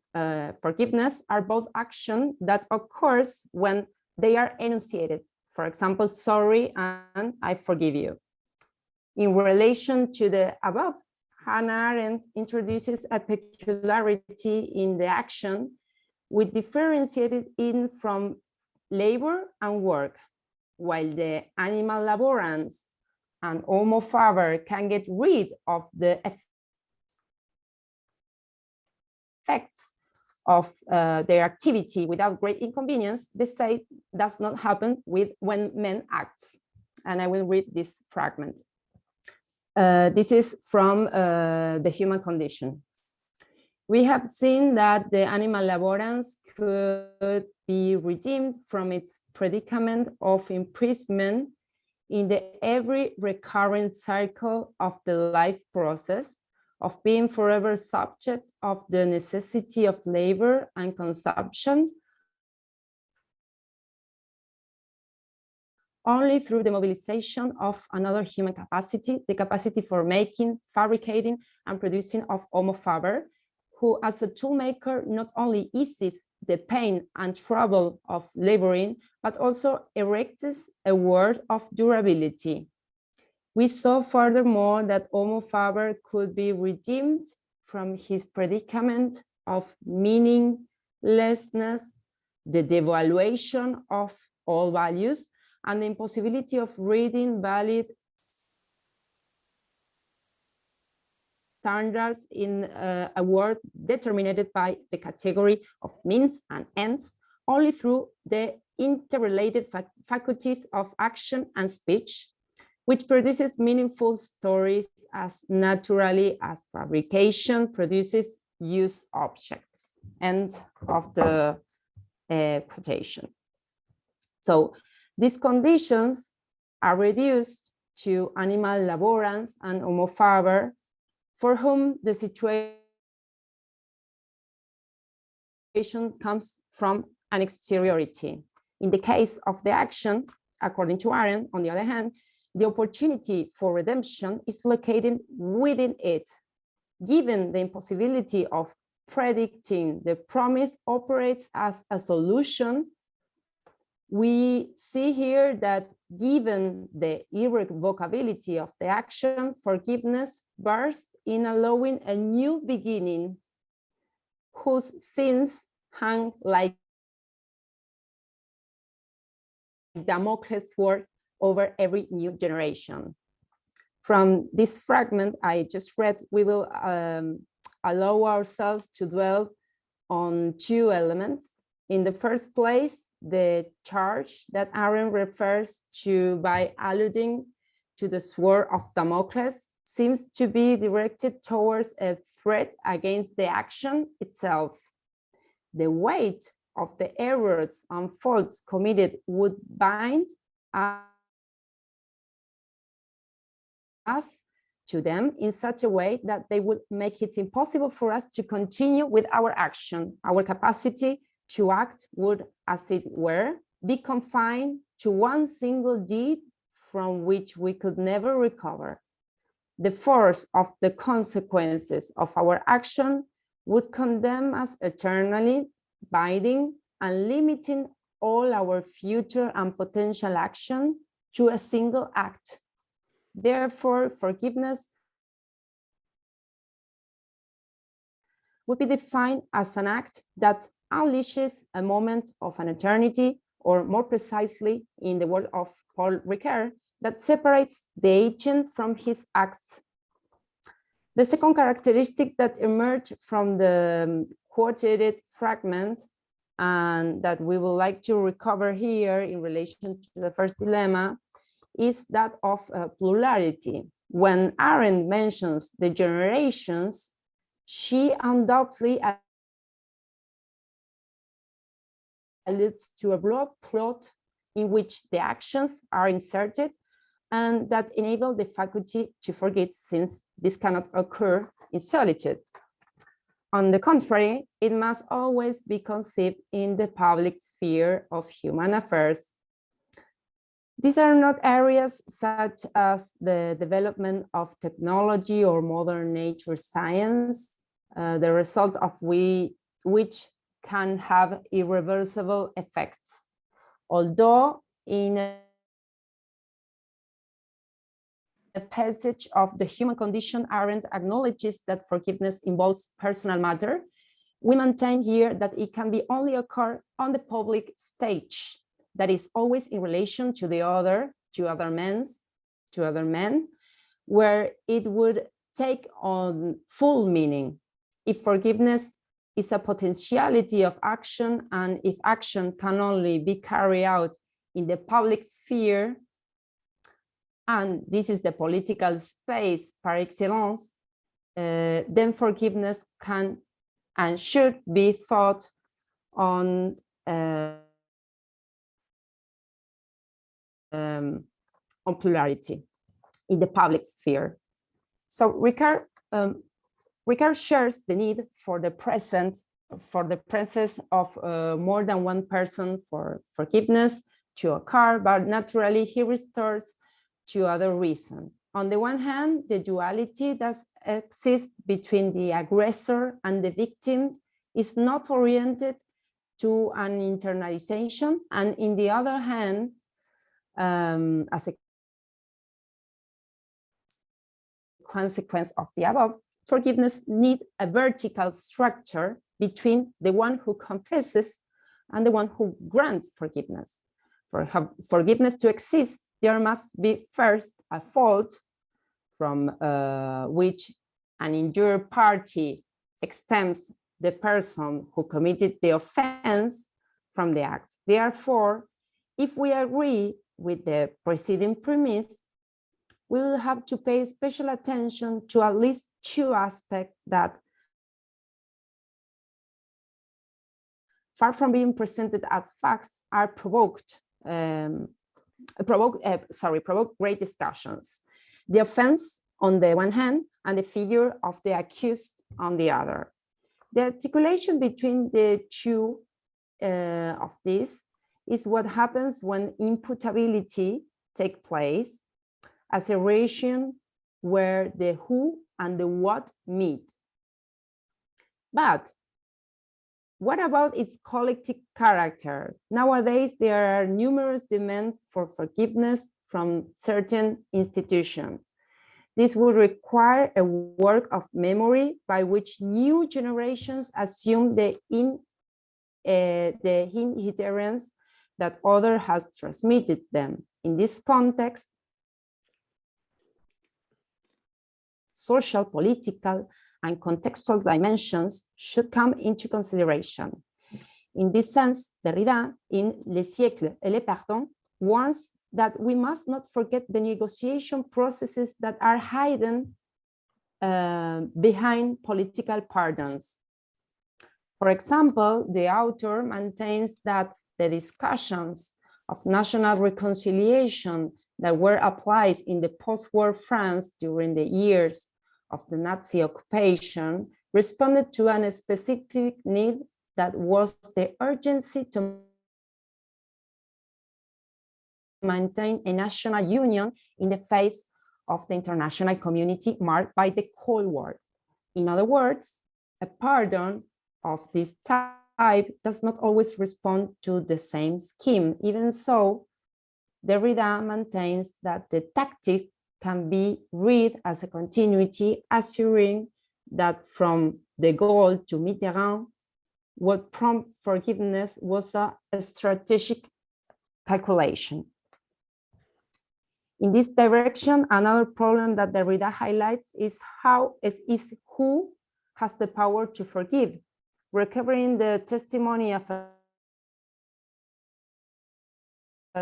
forgiveness are both actions that occurs when they are enunciated. For example, sorry and I forgive you. In relation to the above, Hannah Arendt introduces a peculiarity in the action, which differentiated it from labor and work. While the animal laborants and homo faber can get rid of the effects of their activity without great inconvenience, the same does not happen when man acts. And I will read this fragment. This is from The Human Condition. We have seen that the animal laborans could be redeemed from its predicament of imprisonment in the every recurrent cycle of the life process, of being forever subject of the necessity of labor and consumption only through the mobilization of another human capacity, the capacity for making, fabricating, and producing of Homo faber, who as a toolmaker not only eases the pain and trouble of laboring, but also erects a world of durability. We saw furthermore that Homo faber could be redeemed from his predicament of meaninglessness, the devaluation of all values, and the impossibility of reading valid standards in a world determined by the category of means and ends only through the interrelated faculties of action and speech, which produces meaningful stories as naturally as fabrication produces use objects. End of the quotation. So these conditions are reduced to animal laborants and Homo faber, for whom the situation comes from an exteriority. In the case of the action, according to Arendt, on the other hand, the opportunity for redemption is located within it. Given the impossibility of predicting, the promise operates as a solution. We see here that given the irrevocability of the action, forgiveness bursts in allowing a new beginning whose sins hang like Damocles' sword over every new generation. From this fragment I just read, we will allow ourselves to dwell on two elements. In the first place, the charge that Arendt refers to by alluding to the sword of Damocles seems to be directed towards a threat against the action itself. The weight of the errors and faults committed would bind us to them in such a way that they would make it impossible for us to continue with our action. Our capacity to act would, as it were, be confined to one single deed from which we could never recover. The force of the consequences of our action would condemn us eternally, binding and limiting all our future and potential action to a single act. Therefore, forgiveness would be defined as an act that unleashes a moment of an eternity, or more precisely, in the word of Paul Ricoeur, that separates the agent from his acts. The second characteristic that emerged from the quoted fragment, and that we would like to recover here in relation to the first dilemma, is that of plurality. When Arendt mentions the generations, she undoubtedly alludes to a block plot in which the actions are inserted and that enable the faculty to forget, since this cannot occur in solitude. On the contrary, it must always be conceived in the public sphere of human affairs. These are not areas such as the development of technology or modern nature science, the result of which can have irreversible effects. Although in a passage of The Human Condition, Arendt acknowledges that forgiveness involves personal matter, we maintain here that it can be only occur on the public stage, that is always in relation to the other, to other men, where it would take on full meaning. If forgiveness is a potentiality of action, and if action can only be carried out in the public sphere, and this is the political space par excellence, then forgiveness can and should be thought on plurality in the public sphere. So Ricoeur Ricard shares the need for the presence of more than one person for forgiveness to occur, but naturally he restores to other reasons. On the one hand, the duality that exists between the aggressor and the victim is not oriented to an internalization, and in the other hand, as a consequence of the above, forgiveness needs a vertical structure between the one who confesses and the one who grants forgiveness. For forgiveness to exist, there must be first a fault from which an injured party exempts the person who committed the offense from the act. Therefore, if we agree with the preceding premise, we will have to pay special attention to at least two aspects that, far from being presented as facts, are provoke great discussions. The offense on the one hand and the figure of the accused on the other. The articulation between the two of these is what happens when imputability takes place as a relation where the who and the what meet. But what about its collective character? Nowadays, there are numerous demands for forgiveness from certain institutions. This would require a work of memory by which new generations assume the inherence that other has transmitted them. In this context, social, political, and contextual dimensions should come into consideration. In this sense, Derrida, in Les siècles et les pardons, warns that we must not forget the negotiation processes that are hidden behind political pardons. For example, the author maintains that the discussions of national reconciliation that were applied in the post-war France during the years of the Nazi occupation responded to a specific need that was the urgency to maintain a national union in the face of the international community marked by the Cold War. In other words, a pardon of this type does not always respond to the same scheme. Even so, Derrida maintains that the tactic can be read as a continuity, assuring that from de Gaulle to Mitterrand, what prompted forgiveness was a strategic calculation. In this direction, another problem that Derrida highlights is who has the power to forgive. Recovering the testimony of a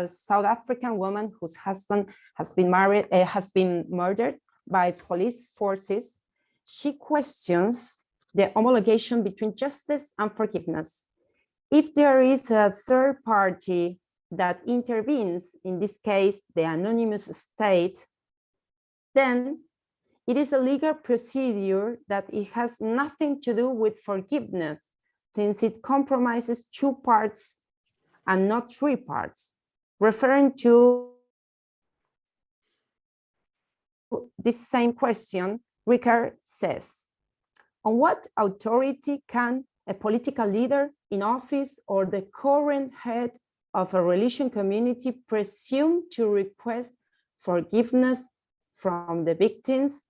South African woman whose husband has been murdered by police forces, she questions the homologation between justice and forgiveness. If there is a third party that intervenes, in this case, the anonymous state, then it is a legal procedure that it has nothing to do with forgiveness, since it compromises two parts and not three parts. Referring to this same question, Ricard says, on what authority can a political leader in office or the current head of a religious community presume to request forgiveness from the victims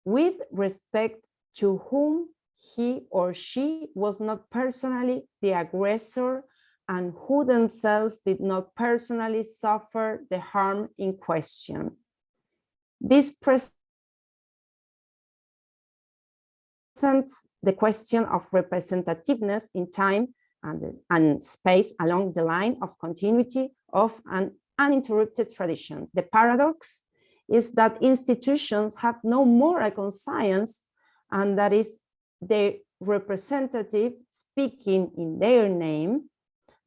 with respect to whom he or she was not personally the aggressor and who themselves did not personally suffer the harm in question? This presents the question of representativeness in time and space along the line of continuity of an uninterrupted tradition. The paradox is that institutions have no moral conscience, and that is the representative speaking in their name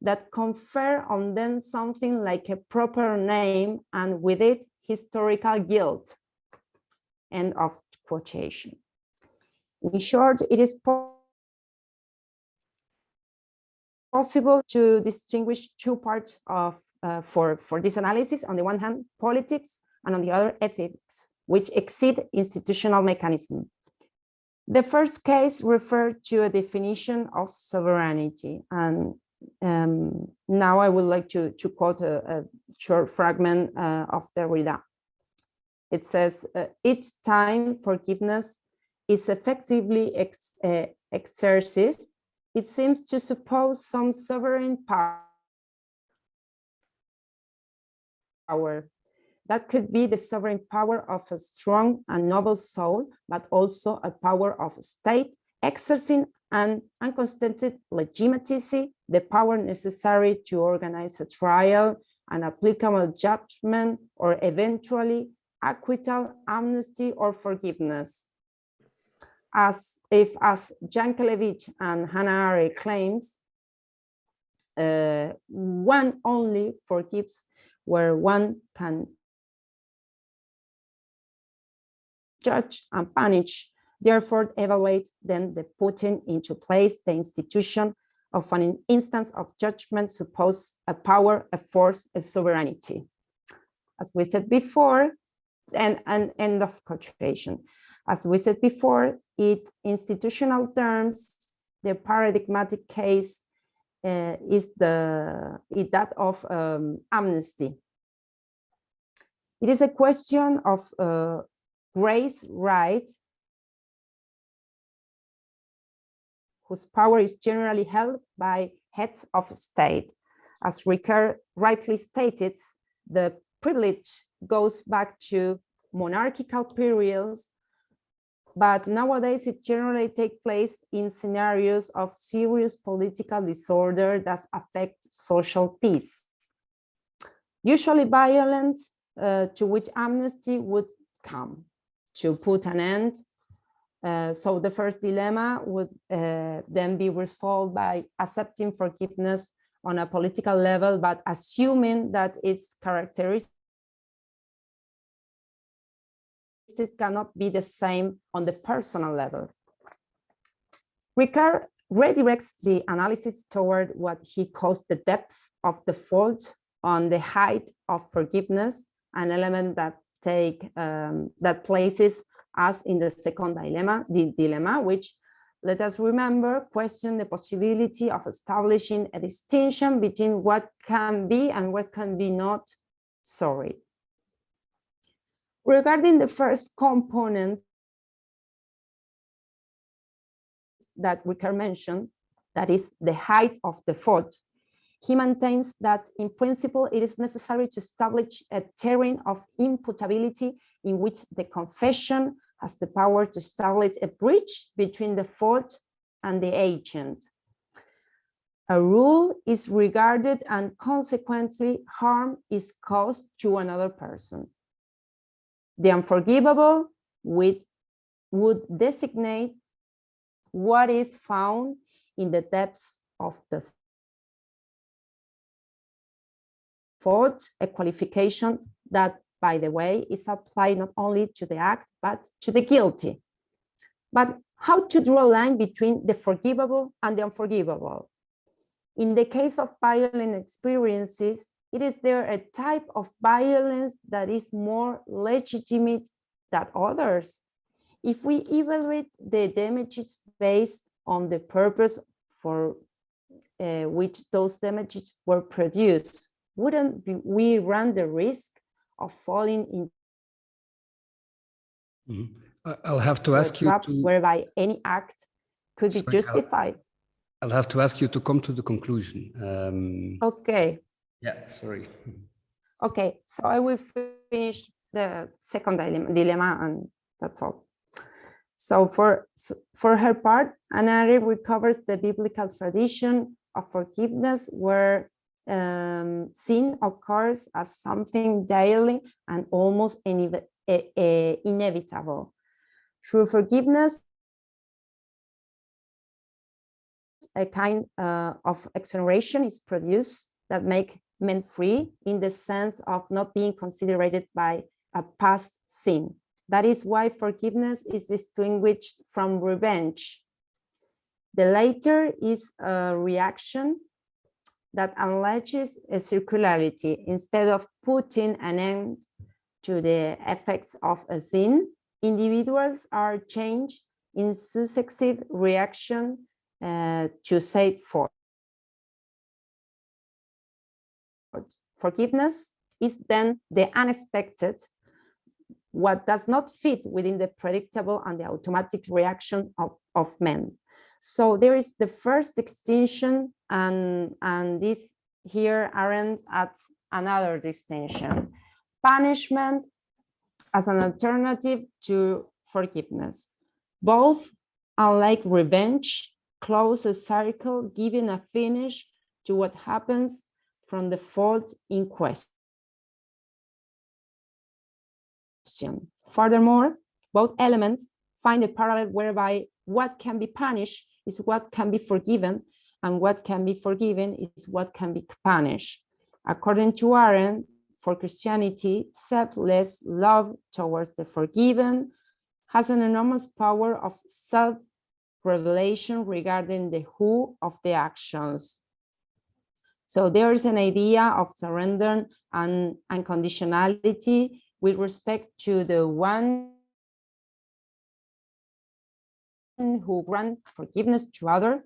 that confer on them something like a proper name and with it historical guilt. End of quotation. In short, it is possible to distinguish two parts of for this analysis. On the one hand, politics, and on the other, ethics, which exceed institutional mechanism. The first case referred to a definition of sovereignty, and now I would like to quote a short fragment of Derrida. It says, each time forgiveness is effectively exercised, it seems to suppose some sovereign power. That could be the sovereign power of a strong and noble soul, but also a power of a state exercising an uncontested legitimacy, the power necessary to organize a trial, an applicable judgment, or eventually acquittal, amnesty, or forgiveness. As Jankelevich and Hannah Arendt claims, one only forgives where one can judge and punish, therefore evaluate then the putting into place the institution of an instance of judgment suppose a power, a force, a sovereignty. As we said before, and end of quotation. As we said before, in institutional terms, the paradigmatic case is that of amnesty. It is a question of grace right, whose power is generally held by heads of state. As Ricard rightly stated, the privilege goes back to monarchical periods, but nowadays it generally takes place in scenarios of serious political disorder that affect social peace. Usually violent, to which amnesty would come to put an end. So the first dilemma would then be resolved by accepting forgiveness on a political level, but assuming that its characteristics cannot be the same on the personal level. Ricard redirects the analysis toward what he calls the depth of the fault on the height of forgiveness, an element that that places us in the second dilemma, which, let us remember, question the possibility of establishing a distinction between what can be and what can be not sorry. Regarding the first component that Ricard mentioned, that is the height of the fault, he maintains that in principle it is necessary to establish a terrain of imputability in which the confession has the power to establish a bridge between the fault and the agent. A rule is regarded and consequently harm is caused to another person. The unforgivable would designate what is found in the depths of the fault, a qualification that, by the way, is applied not only to the act, but to the guilty. But how to draw a line between the forgivable and the unforgivable? In the case of violent experiences, it is there a type of violence that is more legitimate than others. If we evaluate the damages based on the purpose for which those damages were produced, wouldn't we run the risk of falling in I'll have to ask you to, whereby any act could be justified? I'll have to ask you to come to the conclusion. Okay. Yeah, sorry. Okay, so I will finish the second dilemma and that's all. So for her part, Hannah Arendt recovers the biblical tradition of forgiveness where sin occurs as something daily and almost inevitable. Through forgiveness, a kind of exoneration is produced that make men free in the sense of not being considered by a past sin. That is why forgiveness is distinguished from revenge. The latter is a reaction that unleashes a circularity. Instead of putting an end to the effects of a sin, individuals are changed in successive reaction to set forth. Forgiveness is then the unexpected, what does not fit within the predictable and the automatic reaction of men. So there is the first distinction, and this here Arendt adds another distinction: punishment as an alternative to forgiveness. Both, unlike revenge, close a circle, giving a finish to what happens from the fault in question. Furthermore, both elements find a parallel whereby what can be punished is what can be forgiven, and what can be forgiven is what can be punished. According to Arendt, for Christianity, selfless love towards the forgiven has an enormous power of self-revelation regarding the who of the actions. So there is an idea of surrender and unconditionality with respect to the one who grants forgiveness to other,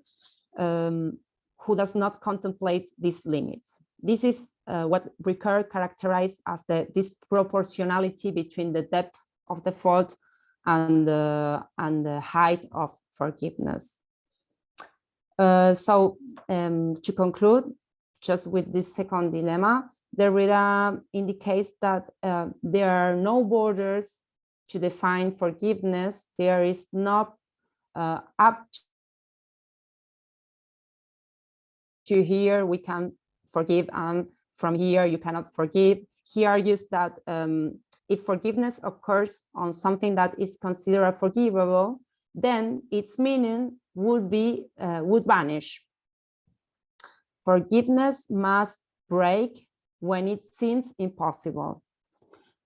who does not contemplate these limits. This is what Ricard characterized as the disproportionality between the depth of the fault and the height of forgiveness. To conclude, just with this second dilemma, Derrida indicates that there are no borders to define forgiveness. There is not up to here we can forgive, and from here you cannot forgive. He argues that if forgiveness occurs on something that is considered forgivable, then its meaning would vanish. Forgiveness must break when it seems impossible.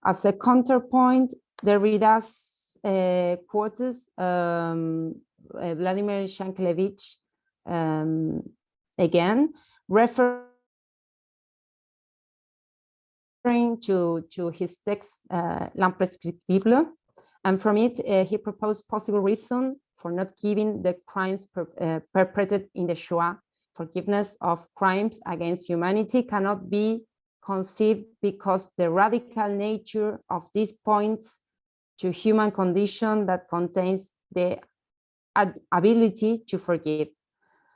As a counterpoint, Derrida quotes Vladimir Shanklevich again, referring to his text L'Imprescriptible, and from it he proposed possible reason for not giving the crimes perpetrated in the Shoah. Forgiveness of crimes against humanity cannot be conceived because the radical nature of these points to human condition that contains the ability to forgive.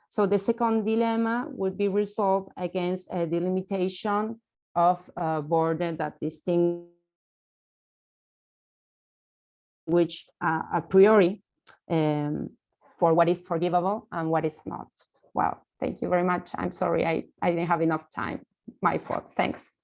So the second dilemma would be resolved against a delimitation of a border that distinguish a priori for what is forgivable and what is not. Well, thank you very much. I'm sorry I didn't have enough time. My fault. Thanks.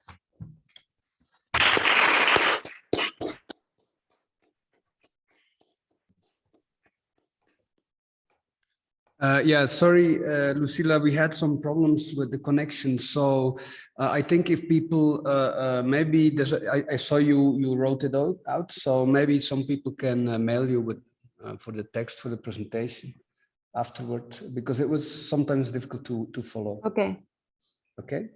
Yeah, sorry, Lucila, we had some problems with the connection. So I think if people, maybe there's, I saw you wrote it out. So maybe some people can mail you with for the text for the presentation afterward, because it was sometimes difficult to follow. Okay. Okay.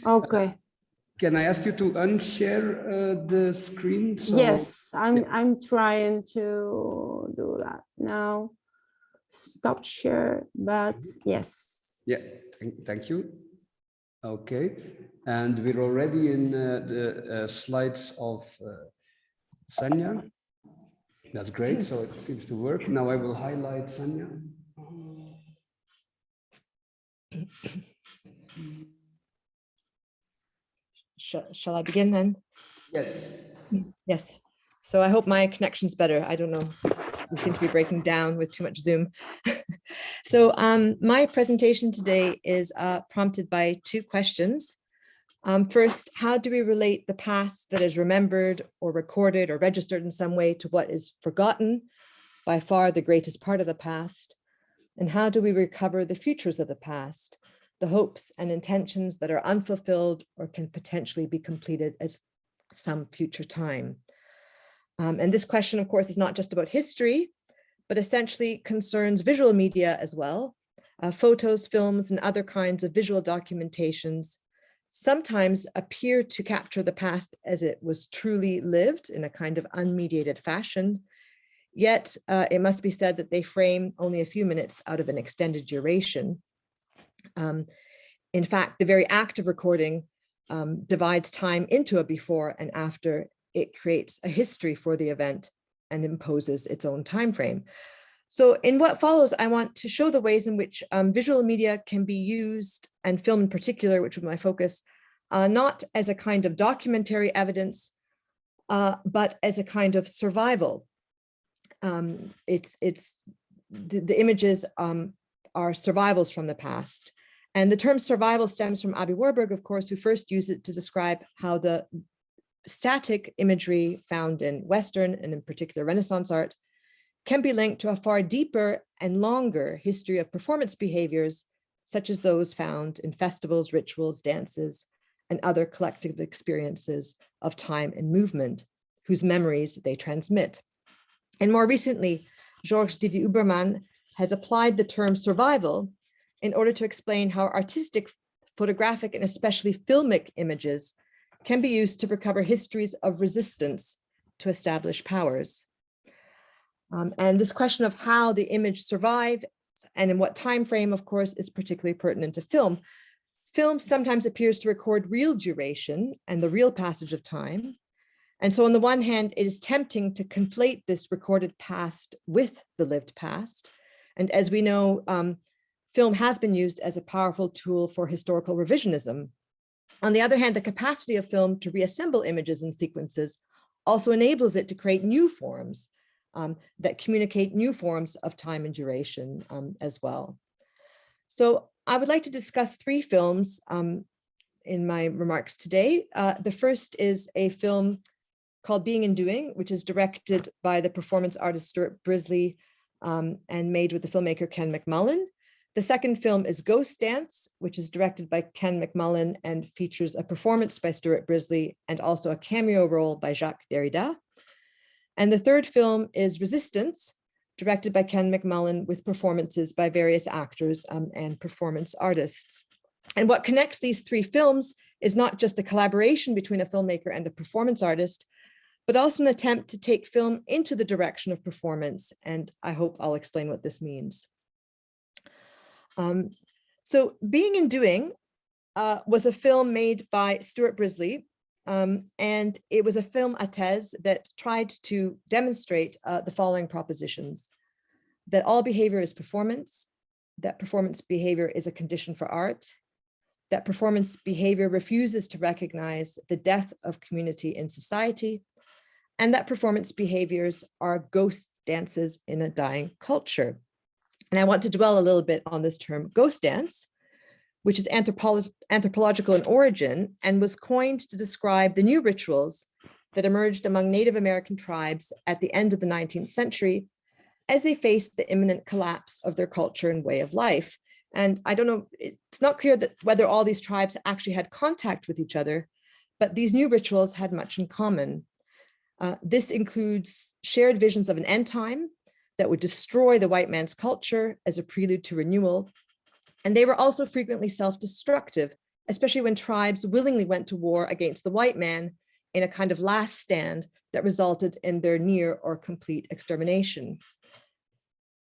Okay. Can I ask you to unshare the screen? So, yes, I'm trying to do that now. Stop share, but yes. Yeah, thank you. Okay, and we're already in the slides of Sanja. That's great, so it seems to work. Now I will highlight Sanja. Shall I begin then? Yes. Yes. So I hope my connection's better. I don't know. We seem to be breaking down with too much Zoom. So my presentation today is prompted by two questions. First, how do we relate the past that is remembered or recorded or registered in some way to what is forgotten, by far the greatest part of the past? And how do we recover the futures of the past, the hopes and intentions that are unfulfilled or can potentially be completed at some future time? And this question, of course, is not just about history, but essentially concerns visual media as well. Photos, films, and other kinds of visual documentations sometimes appear to capture the past as it was truly lived in a kind of unmediated fashion. Yet it must be said that they frame only a few minutes out of an extended duration. In fact, the very act of recording divides time into a before and after. It creates a history for the event and imposes its own time frame. So in what follows, I want to show the ways in which visual media can be used, and film in particular, which was my focus, not as a kind of documentary evidence, but as a kind of survival. The images are survivals from the past. And the term survival stems from Aby Warburg, of course, who first used it to describe how the static imagery found in Western and in particular Renaissance art can be linked to a far deeper and longer history of performance behaviors, such as those found in festivals, rituals, dances, and other collective experiences of time and movement, whose memories they transmit. And more recently, Georges Divy-Uberman has applied the term survival in order to explain how artistic, photographic, and especially filmic images can be used to recover histories of resistance to established powers. And this question of how the image survived and in what time frame, of course, is particularly pertinent to film. Film sometimes appears to record real duration and the real passage of time. And so on the one hand, it is tempting to conflate this recorded past with the lived past. And as we know, film has been used as a powerful tool for historical revisionism. On the other hand, the capacity of film to reassemble images and sequences also enables it to create new forms that communicate new forms of time and duration as well. So I would like to discuss three films in my remarks today. The first is a film called Being and Doing, which is directed by the performance artist Stuart Brisley and made with the filmmaker Ken McMullen. The second film is Ghost Dance, which is directed by Ken McMullen and features a performance by Stuart Brisley and also a cameo role by Jacques Derrida. And the third film is Resistance, directed by Ken McMullen with performances by various actors and performance artists. And what connects these three films is not just a collaboration between a filmmaker and a performance artist, but also an attempt to take film into the direction of performance. And I hope I'll explain what this means. So Being and Doing was a film made by Stuart Brisley, and it was a film, a thèse, that tried to demonstrate the following propositions: that all behavior is performance, that performance behavior is a condition for art, that performance behavior refuses to recognize the death of community in society, and that performance behaviors are ghost dances in a dying culture. And I want to dwell a little bit on this term ghost dance, which is anthropological in origin and was coined to describe the new rituals that emerged among Native American tribes at the end of the 19th century as they faced the imminent collapse of their culture and way of life. And I don't know, it's not clear that whether all these tribes actually had contact with each other, but these new rituals had much in common. This includes shared visions of an end time that would destroy the white man's culture as a prelude to renewal. And they were also frequently self-destructive, especially when tribes willingly went to war against the white man in a kind of last stand that resulted in their near or complete extermination.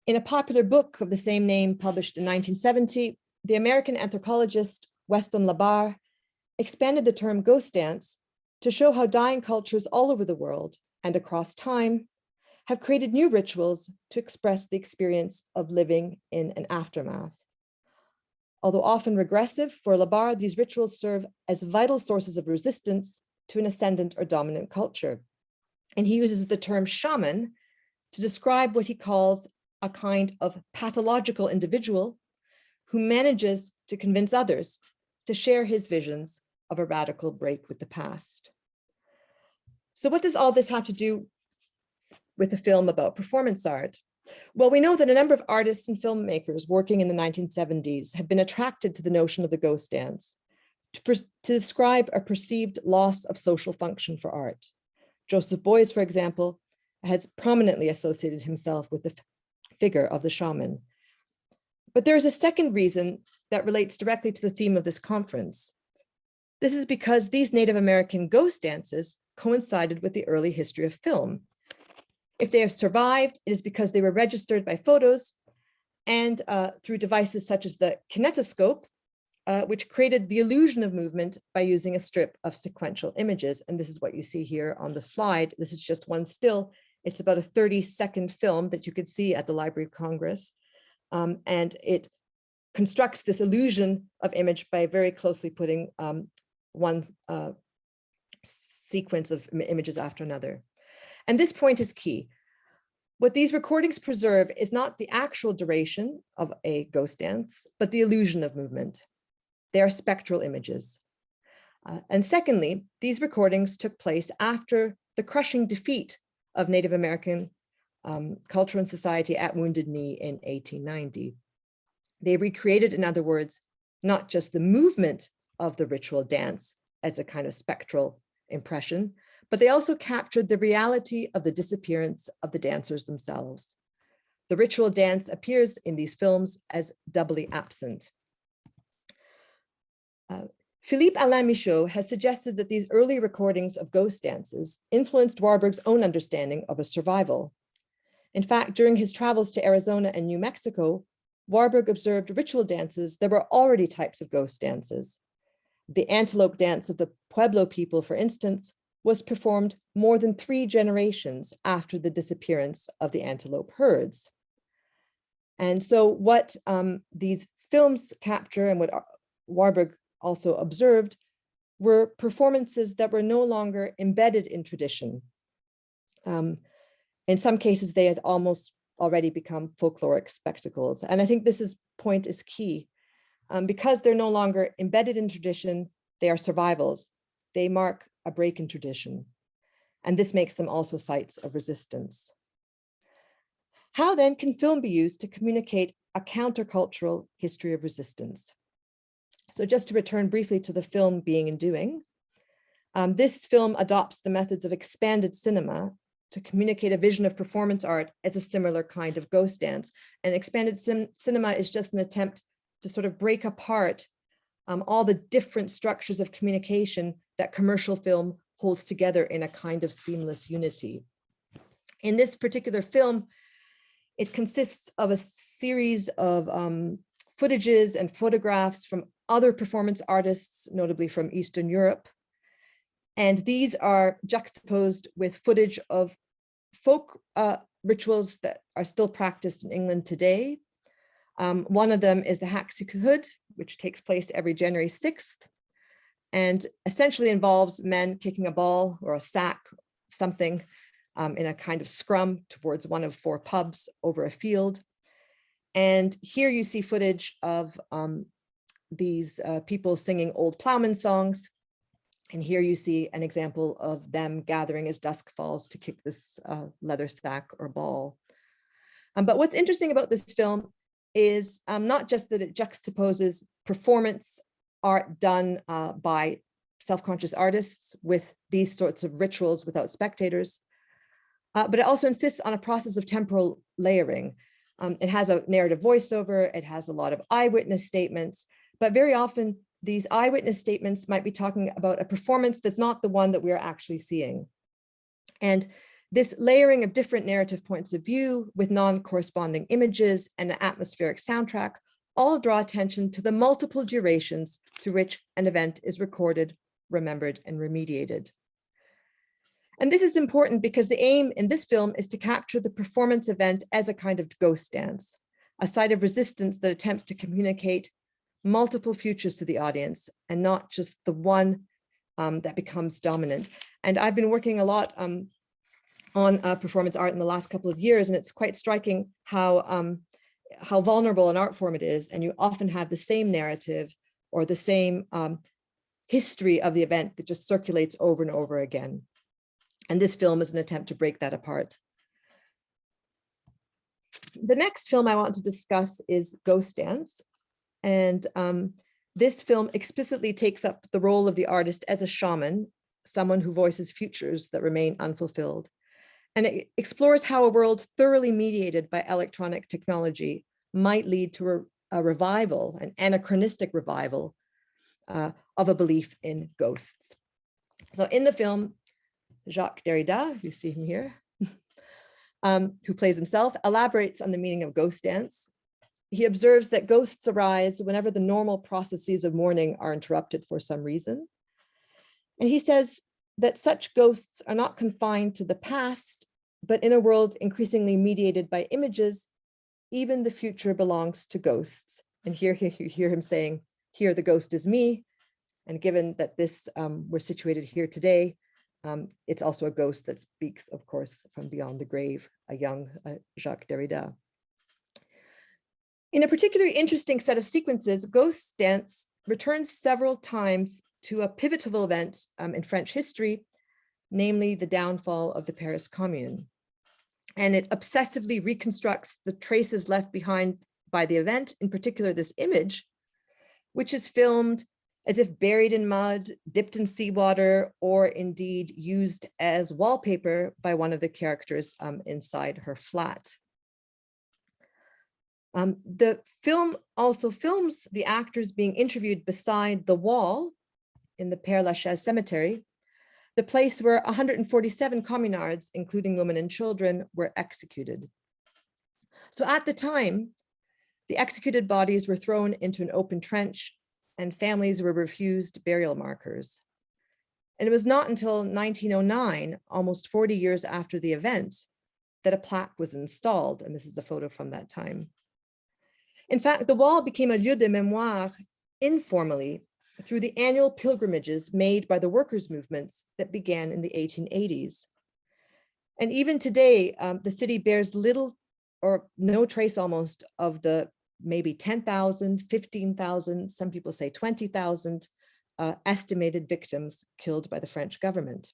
In a popular book of the same name published in 1970, the American anthropologist Weston LaBarre expanded the term ghost dance to show how dying cultures all over the world and across time have created new rituals to express the experience of living in an aftermath. Although often regressive, for LaBarre, these rituals serve as vital sources of resistance to an ascendant or dominant culture. And he uses the term shaman to describe what he calls a kind of pathological individual who manages to convince others to share his visions of a radical break with the past. So what does all this have to do with a film about performance art? Well, we know that a number of artists and filmmakers working in the 1970s have been attracted to the notion of the ghost dance to describe a perceived loss of social function for art. Joseph Beuys, for example, has prominently associated himself with the figure of the shaman. But there is a second reason that relates directly to the theme of this conference. This is because these Native American ghost dances coincided with the early history of film. If they have survived, it is because they were registered by photos and through devices such as the kinetoscope, which created the illusion of movement by using a strip of sequential images. And this is what you see here on the slide. This is just one still. It's about a 30-second film that you could see at the Library of Congress. And it constructs this illusion of image by very closely putting one sequence of images after another. And this point is key. What these recordings preserve is not the actual duration of a ghost dance, but the illusion of movement. They are spectral images. And secondly, these recordings took place after the crushing defeat of Native American culture and society at Wounded Knee in 1890. They recreated, in other words, not just the movement of the ritual dance as a kind of spectral impression, but they also captured the reality of the disappearance of the dancers themselves. The ritual dance appears in these films as doubly absent. Philippe Alain Michaud has suggested that these early recordings of ghost dances influenced Warburg's own understanding of a survival. In fact, during his travels to Arizona and New Mexico, Warburg observed ritual dances that were already types of ghost dances. The antelope dance of the Pueblo people, for instance, was performed more than 3 generations after the disappearance of the antelope herds. And so what these films capture and what Warburg also observed were performances that were no longer embedded in tradition. In some cases, they had almost already become folkloric spectacles. And I think this point is key. Because they're no longer embedded in tradition, they are survivals. They mark a break in tradition. And this makes them also sites of resistance. How then can film be used to communicate a countercultural history of resistance? So just to return briefly to the film Being and Doing, this film adopts the methods of expanded cinema to communicate a vision of performance art as a similar kind of ghost dance. And expanded cinema is just an attempt to sort of break apart all the different structures of communication that commercial film holds together in a kind of seamless unity. In this particular film, it consists of a series of footages and photographs from other performance artists, notably from Eastern Europe. And these are juxtaposed with footage of folk rituals that are still practiced in England today. One of them is the Haxikhood, which takes place every January 6th, and essentially involves men kicking a ball or a sack, something in a kind of scrum towards one of 4 pubs over a field. And here you see footage of these people singing old plowman songs. And here you see an example of them gathering as dusk falls to kick this leather sack or ball. But what's interesting about this film is not just that it juxtaposes performance art done by self-conscious artists with these sorts of rituals without spectators, but it also insists on a process of temporal layering. It has a narrative voiceover, it has a lot of eyewitness statements, but very often these eyewitness statements might be talking about a performance that's not the one that we are actually seeing. And this layering of different narrative points of view with non-corresponding images and an atmospheric soundtrack all draw attention to the multiple durations through which an event is recorded, remembered, and remediated. And this is important because the aim in this film is to capture the performance event as a kind of ghost dance, a site of resistance that attempts to communicate multiple futures to the audience and not just the one that becomes dominant. And I've been working a lot on performance art in the last couple of years, and it's quite striking how vulnerable an art form it is. And you often have the same narrative or the same history of the event that just circulates over and over again. And this film is an attempt to break that apart. The next film I want to discuss is Ghost Dance. And this film explicitly takes up the role of the artist as a shaman, someone who voices futures that remain unfulfilled. And it explores how a world thoroughly mediated by electronic technology might lead to a revival, an anachronistic revival of a belief in ghosts. So in the film, Jacques Derrida, you see him here, who plays himself, elaborates on the meaning of ghost dance. He observes that ghosts arise whenever the normal processes of mourning are interrupted for some reason. And he says that such ghosts are not confined to the past, but in a world increasingly mediated by images, even the future belongs to ghosts. And here you hear him saying, here the ghost is me. And given that this we're situated here today, it's also a ghost that speaks, of course, from beyond the grave, a young Jacques Derrida. In a particularly interesting set of sequences, ghost dance returns several times to a pivotal event in French history, namely the downfall of the Paris Commune. And it obsessively reconstructs the traces left behind by the event, in particular this image, which is filmed as if buried in mud, dipped in seawater, or indeed used as wallpaper by one of the characters inside her flat. The film also films the actors being interviewed beside the wall in the Père Lachaise cemetery, the place where 147 communards, including women and children, were executed. So at the time, the executed bodies were thrown into an open trench and families were refused burial markers. And it was not until 1909, almost 40 years after the event, that a plaque was installed. And this is a photo from that time. In fact, the wall became a lieu de mémoire informally through the annual pilgrimages made by the workers' movements that began in the 1880s. And even today, the city bears little or no trace almost of the maybe 10,000, 15,000, some people say 20,000 estimated victims killed by the French government.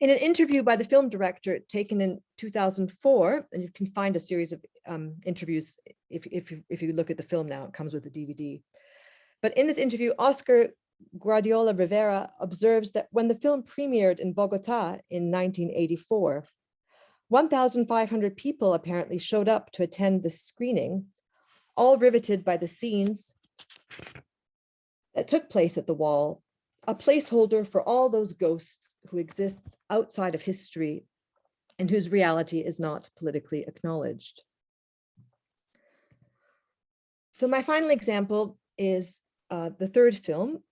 In an interview by the film director taken in 2004, and you can find a series of interviews if you look at the film now, it comes with the DVD. But in this interview, Oscar Guardiola Rivera observes that when the film premiered in Bogota in 1984, 1,500 people apparently showed up to attend the screening, all riveted by the scenes that took place at the wall, a placeholder for all those ghosts who exist outside of history and whose reality is not politically acknowledged. So my final example is the third film,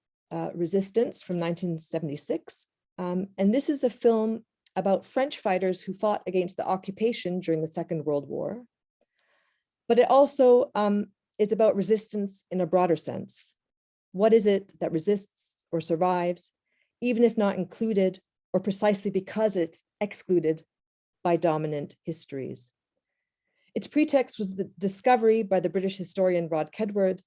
Resistance from 1976. And this is a film about French fighters who fought against the occupation during the Second World War. But it also is about resistance in a broader sense. What is it that resists or survives, even if not included, or precisely because it's excluded by dominant histories? Its pretext was the discovery by the British historian Rod Kedward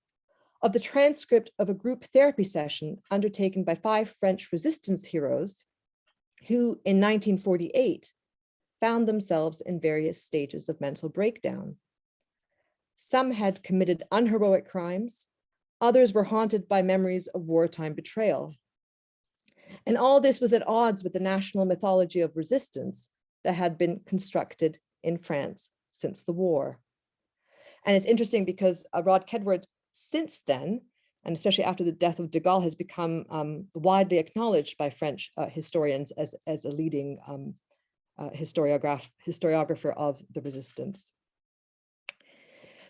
of the transcript of a group therapy session undertaken by 5 French resistance heroes who in 1948 found themselves in various stages of mental breakdown. Some had committed unheroic crimes, others were haunted by memories of wartime betrayal. And all this was at odds with the national mythology of resistance that had been constructed in France since the war. And it's interesting because Rod Kedward since then, and especially after the death of de Gaulle, has become widely acknowledged by French historians as a leading historiographer of the resistance.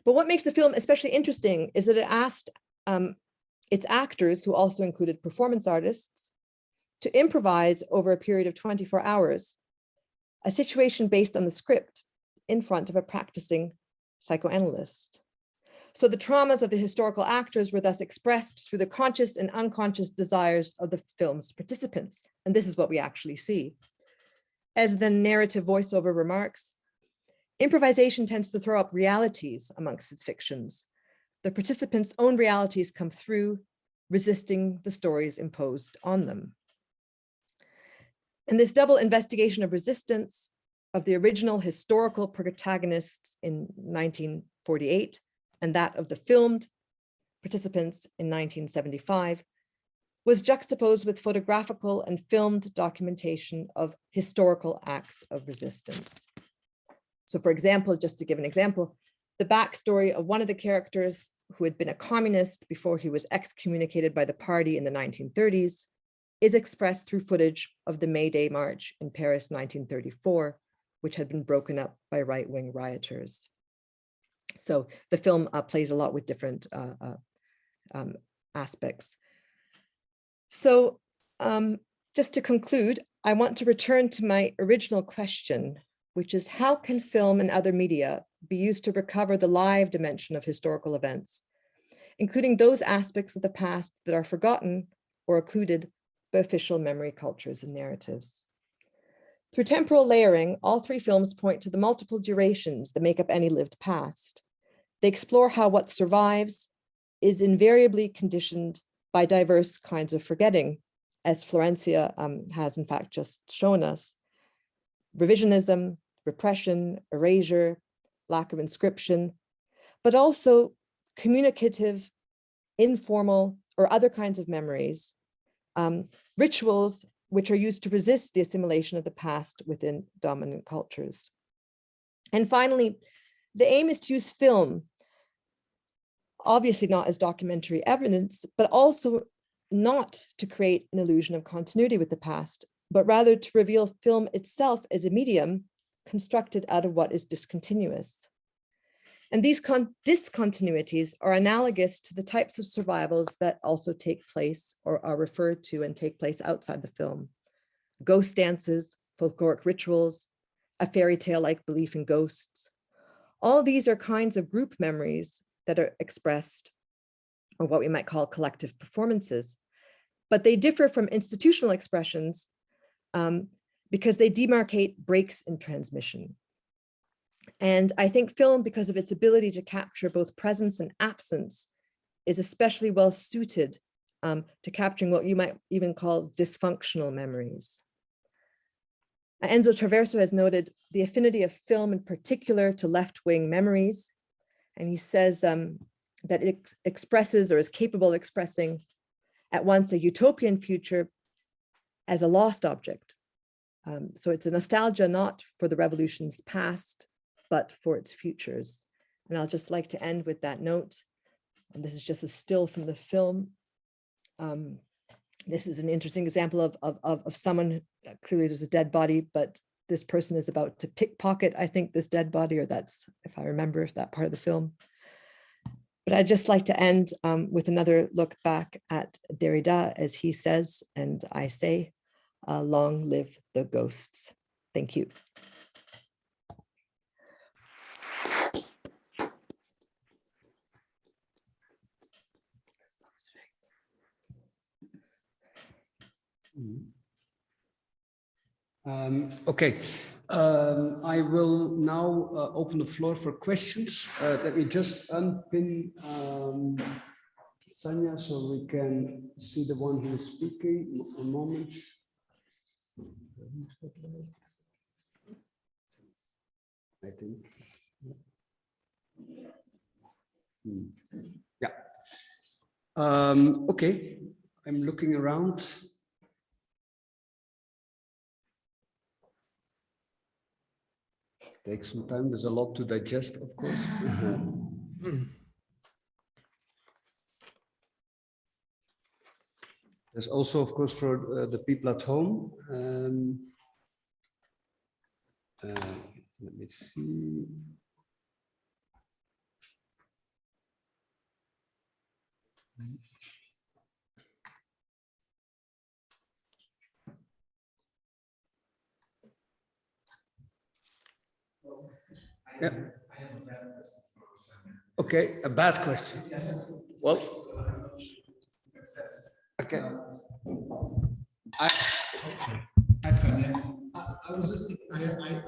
But what makes the film especially interesting is that it asked its actors, who also included performance artists, to improvise over a period of 24 hours, a situation based on the script in front of a practicing psychoanalyst. So the traumas of the historical actors were thus expressed through the conscious and unconscious desires of the film's participants. And this is what we actually see. As the narrative voiceover remarks, improvisation tends to throw up realities amongst its fictions. The participants' own realities come through, resisting the stories imposed on them. And this double investigation of resistance of the original historical protagonists in 1948 and that of the filmed participants in 1975 was juxtaposed with photographical and filmed documentation of historical acts of resistance. So for example, just to give an example, the backstory of one of the characters who had been a communist before he was excommunicated by the party in the 1930s is expressed through footage of the May Day March in Paris 1934, which had been broken up by right-wing rioters. So the film plays a lot with different aspects. So just to conclude, I want to return to my original question, which is how can film and other media be used to recover the live dimension of historical events, including those aspects of the past that are forgotten or occluded by official memory cultures and narratives. Through temporal layering, all three films point to the multiple durations that make up any lived past. They explore how what survives is invariably conditioned by diverse kinds of forgetting, as Florencia has in fact just shown us. Revisionism, repression, erasure, lack of inscription, but also communicative, informal, or other kinds of memories, rituals which are used to resist the assimilation of the past within dominant cultures. And finally, the aim is to use film, obviously not as documentary evidence, but also not to create an illusion of continuity with the past, but rather to reveal film itself as a medium constructed out of what is discontinuous. And these discontinuities are analogous to the types of survivals that also take place or are referred to and take place outside the film. Ghost dances, folkloric rituals, a fairy tale-like belief in ghosts. All these are kinds of group memories that are expressed, or what we might call collective performances, but they differ from institutional expressions because they demarcate breaks in transmission. And I think film, because of its ability to capture both presence and absence, is especially well suited to capturing what you might even call dysfunctional memories. Enzo Traverso has noted the affinity of film in particular to left-wing memories. And he says that it expresses or is capable of expressing at once a utopian future as a lost object. So it's a nostalgia not for the revolution's past, but for its futures. And I'll just like to end with that note. And this is just a still from the film. This is an interesting example of someone, clearly there's a dead body, but this person is about to pickpocket, I think, this dead body, or that's, if I remember, that part of the film. But I'd just like to end with another look back at Derrida, as he says, and I say, long live the ghosts. Thank you. Okay, I will now open the floor for questions. Let me just unpin Sanja so we can see the one who is speaking. A moment. I think. Yeah. Okay, I'm looking around. Takes some time. There's a lot to digest, of course. There's also, of course, for the people at home. Let me see. Yeah. Okay, a bad question. Well, okay. Hi, Sanja. I was just thinking, I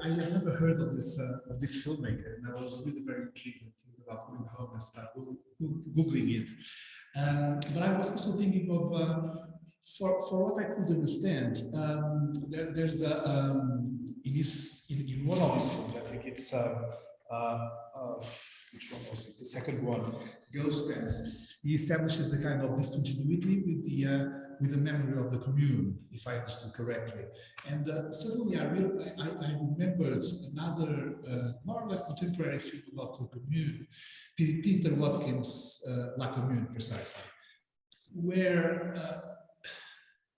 have never heard of this filmmaker, and I was really very intrigued and thinking about going home and start Googling it. But I was also thinking of, for what I could understand, there's a, in one of his films, I think it's which one was it? The second one, Ghost Dance. He establishes the kind of discontinuity with the memory of the commune, if I understood correctly. And suddenly I remembered another more or less contemporary film about the commune, Peter Watkins' La Commune, precisely, where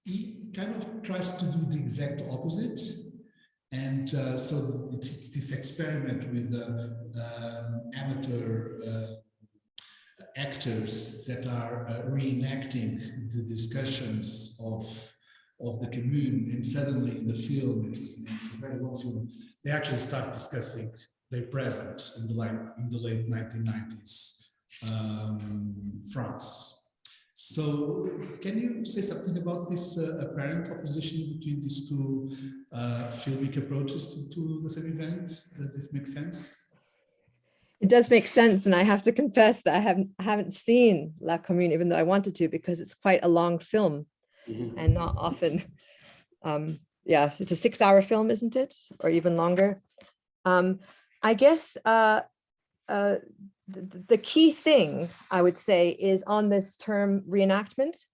he kind of tries to do the exact opposite. And so it's this experiment with amateur actors that are reenacting the discussions of the commune, and suddenly in the film, it's a very long film, they actually start discussing their present in the late 1990s France. So can you say something about this apparent opposition between these two filmic approaches to the same event? Does this make sense? It does make sense, and I have to confess that I haven't seen La Commune, even though I wanted to, because it's quite a long film, and not often. Yeah, it's a 6-hour film, isn't it, or even longer? I guess the key thing I would say is on this term reenactment.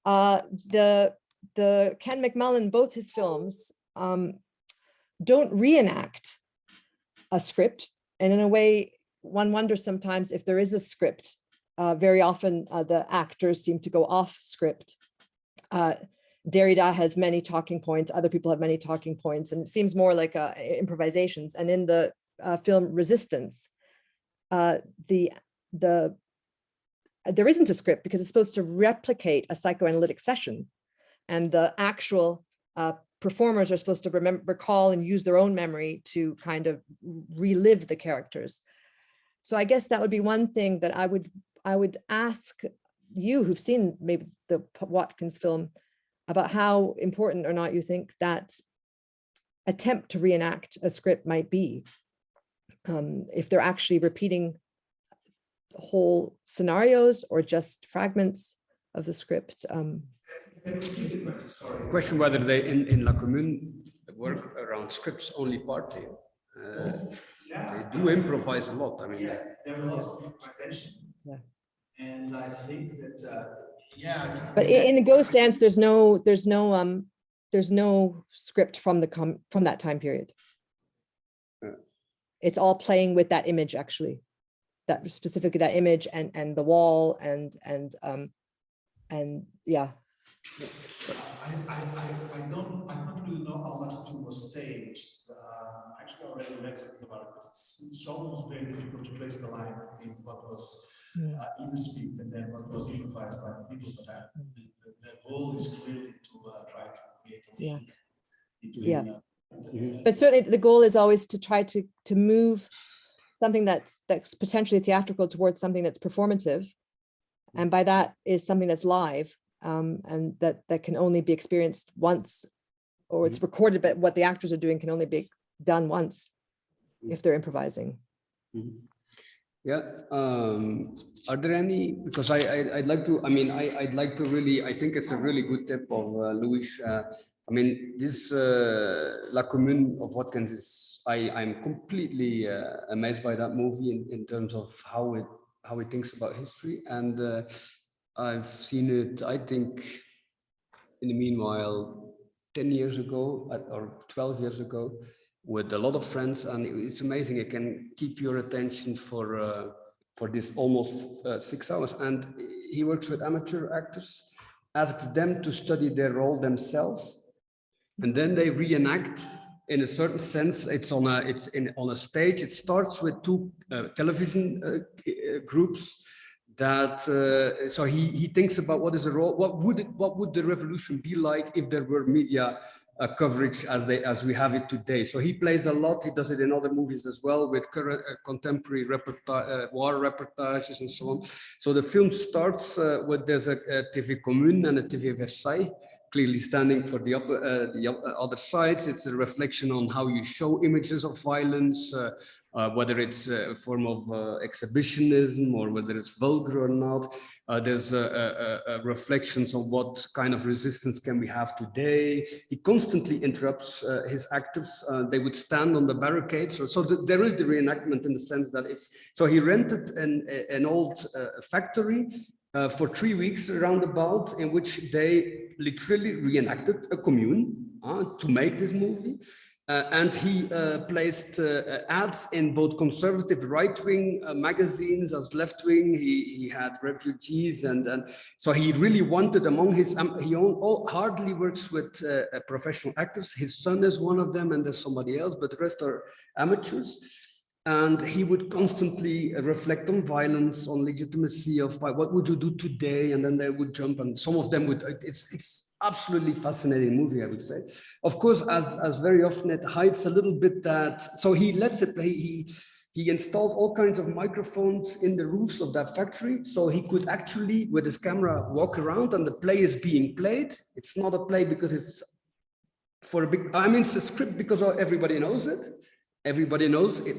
The Ken McMullen, both his films, don't reenact a script. And in a way, one wonders sometimes if there is a script. Very often the actors seem to go off script. Derrida has many talking points, other people have many talking points, and it seems more like improvisations. And in the film Resistance, there isn't a script because it's supposed to replicate a psychoanalytic session, and the actual performers are supposed to recall and use their own memory to kind of relive the characters. So I guess that would be one thing that I would ask you, who've seen maybe the Watkins film, about how important or not you think that attempt to reenact a script might be. If they're actually repeating whole scenarios or just fragments of the script. Question whether they in La Commune work around scripts only partly. They do improvise a lot. I mean, yes, there are lots of improvisation. Yeah. And I think that But in the Ghost Dance, there's no script from that time period. It's all playing with that image, actually, that specifically that image and the wall and yeah. I don't really know how much the film was staged. Actually, I already read something about it, but it's always very difficult to trace the line between what was in the script and then what was improvised by the people. But the goal is clearly to try to create a link between. But certainly the goal is always to try to move something that's potentially theatrical towards something that's performative, and by that is something that's live, and that can only be experienced once, or it's recorded, but what the actors are doing can only be done once if they're improvising. Yeah. Are there any? Because I'd like to. I mean, I'd like to really. I think it's a really good tip of Louis. I mean, this La Commune of Watkins is. I'm completely amazed by that movie in terms of how it thinks about history, and I've seen it. I think in the meanwhile, 10 years ago or 12 years ago, with a lot of friends, and it's amazing. It can keep your attention for this almost 6 hours. And he works with amateur actors, asks them to study their role themselves, and then they reenact. In a certain sense, it's on a stage. It starts with two television groups. That so he thinks about what is the role. What would the revolution be like if there were media coverage as we have it today? So he plays a lot. He does it in other movies as well, with current contemporary war reportages and so on. So the film starts with there's a TV Commune and a TV Versailles, clearly standing for the other sides. It's a reflection on how you show images of violence, whether it's a form of exhibitionism or whether it's vulgar or not. There's reflections on what kind of resistance can we have today. He constantly interrupts his actors. They would stand on the barricades. So there is the reenactment in the sense that it's, so he rented an old factory for 3 weeks roundabout, in which they literally reenacted a commune to make this movie. And he placed ads in both conservative right-wing magazines as left-wing. He had refugees, and so he really wanted among his, hardly works with professional actors. His son is one of them, and there's somebody else, but the rest are amateurs. And he would constantly reflect on violence, on legitimacy of what would you do today? And then they would jump, and some of them would, it's absolutely fascinating movie, I would say. Of course, as very often it hides a little bit that, so he lets it play, he installed all kinds of microphones in the roofs of that factory, so he could actually, with his camera, walk around and the play is being played. It's not a play because it's for a big, I mean, it's a script because everybody knows it. Everybody knows it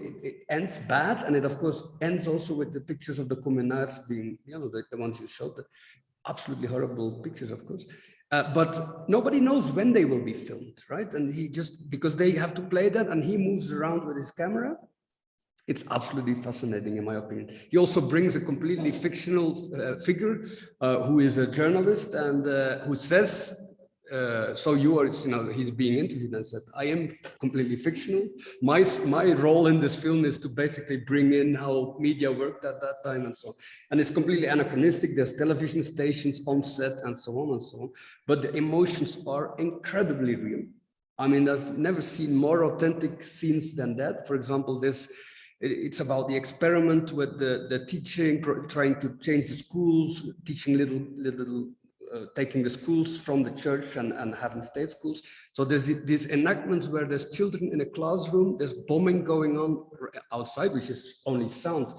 ends bad, and it of course ends also with the pictures of the communards being, you know, the ones you showed, the absolutely horrible pictures, of course. But nobody knows when they will be filmed, right? And he just, because they have to play that, and he moves around with his camera. It's absolutely fascinating, in my opinion. He also brings a completely fictional figure who is a journalist and who says, so you are, you know, he's being interviewed and said, I am completely fictional. My role in this film is to basically bring in how media worked at that time and so on. And it's completely anachronistic. There's television stations on set and so on and so on. But the emotions are incredibly real. I mean, I've never seen more authentic scenes than that. For example, it's about the experiment with the teaching, trying to change the schools, teaching taking the schools from the church and having state schools. So there's these enactments where there's children in a classroom, there's bombing going on outside, which is only sound.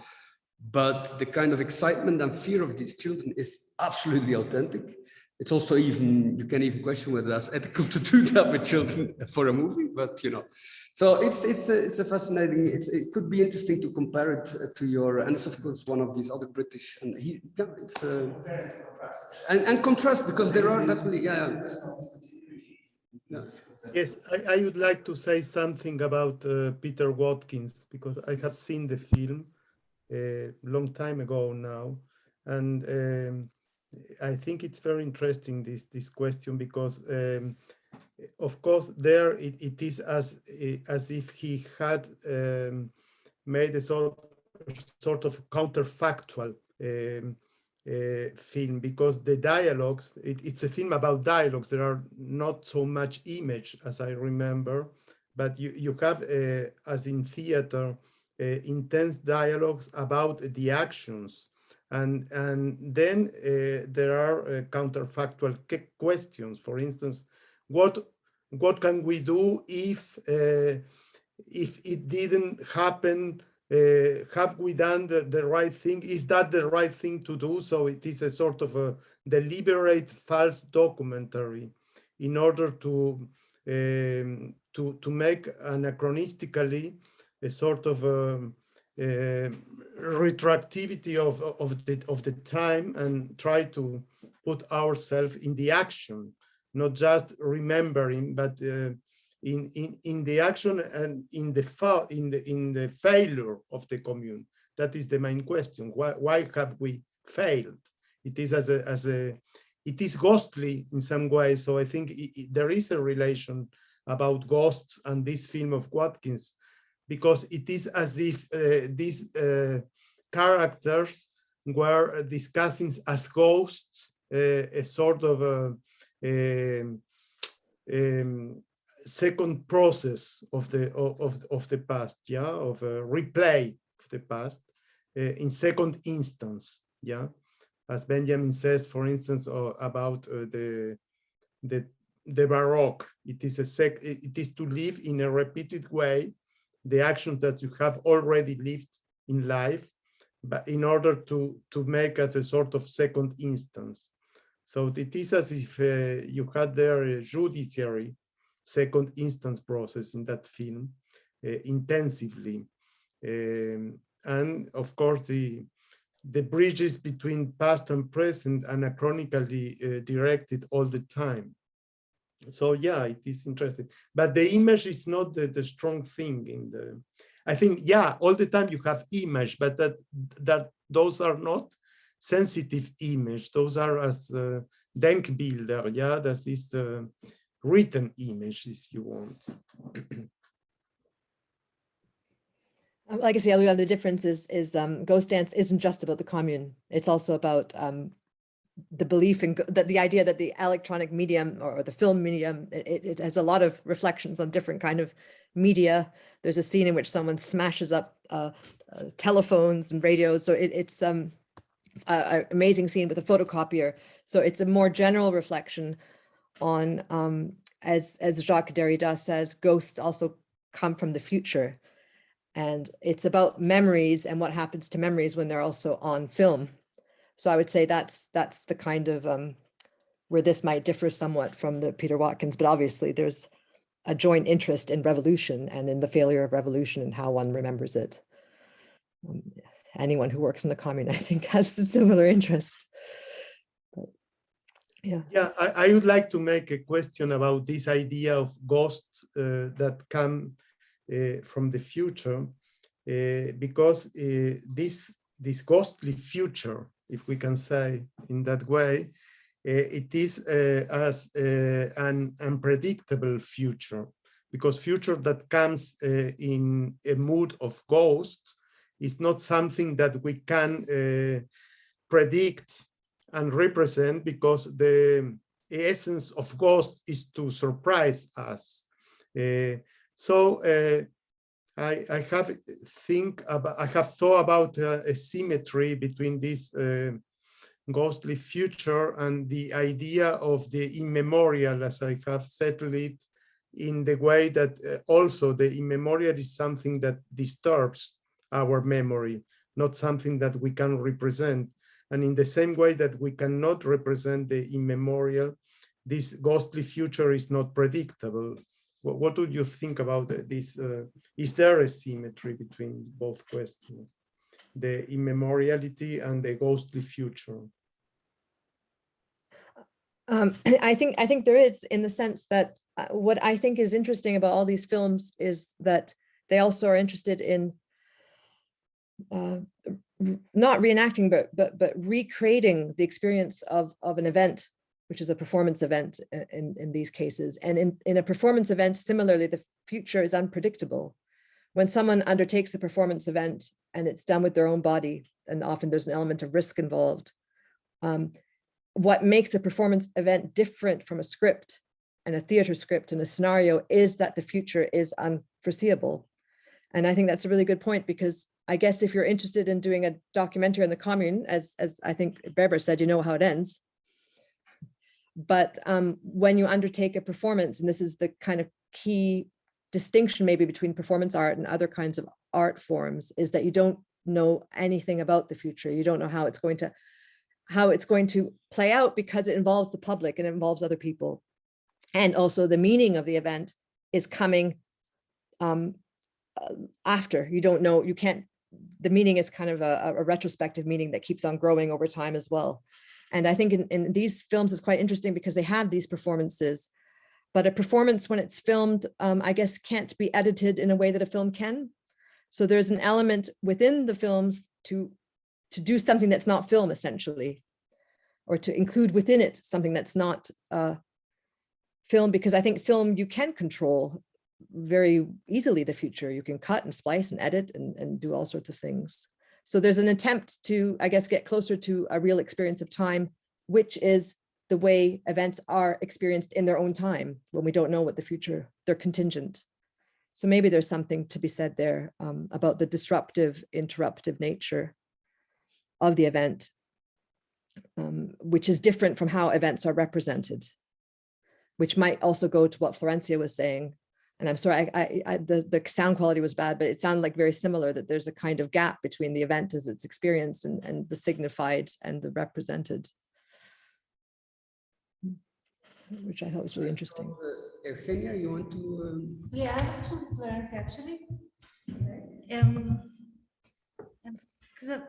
But the kind of excitement and fear of these children is absolutely authentic. It's also even, you can even question whether that's ethical to do that with children for a movie, but you know. So it's a fascinating, it could be interesting to compare it to your, and it's of course one of these other British, and it's and contrast, because there are definitely, Yes, I would like to say something about Peter Watkins, because I have seen the film a long time ago now, and I think it's very interesting, this question, because of course there it is as if he had made a sort of counterfactual film, because the dialogues, it's a film about dialogues. There are not so much image as I remember, but you have, as in theater, intense dialogues about the actions. And then there are counterfactual questions. For instance, what can we do if it didn't happen? Have we done the right thing? Is that the right thing to do? So it is a sort of a deliberate false documentary in order to make anachronistically a sort of retroactivity of the time, and try to put ourselves in the action, not just remembering, but in the action and in the failure of the commune. That is the main question. Why have we failed? It is it is ghostly in some way. So I think there is a relation about ghosts and this film of Watkins, because it is as if these characters were discussing as ghosts a sort of second process of the past, of a replay of the past in second instance, as Benjamin says, for instance, about the Baroque. It is to live in a repeated way the actions that you have already lived in life, but in order to make as a sort of second instance. So it is as if you had there a judiciary second instance process in that film intensively. And of course, the bridges between past and present anachronically directed all the time. So yeah, it is interesting. But the image is not the strong thing in the, I think, yeah, all the time you have image, but that those are not sensitive image. Those are as Denkbilder, yeah, that is the written image, if you want. Like I say, the other difference is Ghost Dance isn't just about the commune. It's also about the belief in that the idea that the electronic medium or the film medium, it has a lot of reflections on different kind of media. There's a scene in which someone smashes up telephones and radios. So it's an amazing scene with a photocopier. So it's a more general reflection on, as Jacques Derrida says, ghosts also come from the future. And it's about memories and what happens to memories when they're also on film. So I would say that's the kind of where this might differ somewhat from the Peter Watkins, but obviously there's a joint interest in revolution and in the failure of revolution and how one remembers it. Anyone who works in the commune, I think, has a similar interest. But, yeah. Yeah, I would like to make a question about this idea of ghosts that come from the future, because this ghostly future, if we can say in that way, it is as an unpredictable future, because future that comes in a mood of ghosts is not something that we can predict and represent, because the essence of ghosts is to surprise us. So I have thought about a symmetry between this ghostly future and the idea of the immemorial, as I have settled it, in the way that also the immemorial is something that disturbs our memory, not something that we can represent. And in the same way that we cannot represent the immemorial, this ghostly future is not predictable. What do you think about this? Is there a symmetry between both questions, the immemoriality and the ghostly future? I think there is, in the sense that what I think is interesting about all these films is that they also are interested in not reenacting, but recreating the experience of an event, which is a performance event in these cases. And in a performance event, similarly, the future is unpredictable. When someone undertakes a performance event and it's done with their own body, and often there's an element of risk involved, what makes a performance event different from a script and a theater script and a scenario is that the future is unforeseeable. And I think that's a really good point, because I guess if you're interested in doing a documentary on the commune, as I think Berber said, you know how it ends. But when you undertake a performance, and this is the kind of key distinction maybe between performance art and other kinds of art forms, is that you don't know anything about the future. You don't know how it's going to play out, because it involves the public and it involves other people. And also the meaning of the event is coming after. You don't know, you can't, the meaning is kind of a retrospective meaning that keeps on growing over time as well. And I think in these films is quite interesting because they have these performances, but a performance when it's filmed, I guess, can't be edited in a way that a film can. So there's an element within the films to do something that's not film, essentially, or to include within it something that's not film, because I think film, you can control very easily the future. You can cut and splice and edit and do all sorts of things. So there's an attempt to, I guess, get closer to a real experience of time, which is the way events are experienced in their own time, when we don't know what the future, they're contingent. So maybe there's something to be said there about the disruptive, interruptive nature of the event, which is different from how events are represented, which might also go to what Florencia was saying. And I'm sorry, the sound quality was bad, but it sounded like very similar, that there's a kind of gap between the event as it's experienced and the signified and the represented, which I thought was really interesting. Eugenia, you want to? Yeah, actually, Florencia, actually. because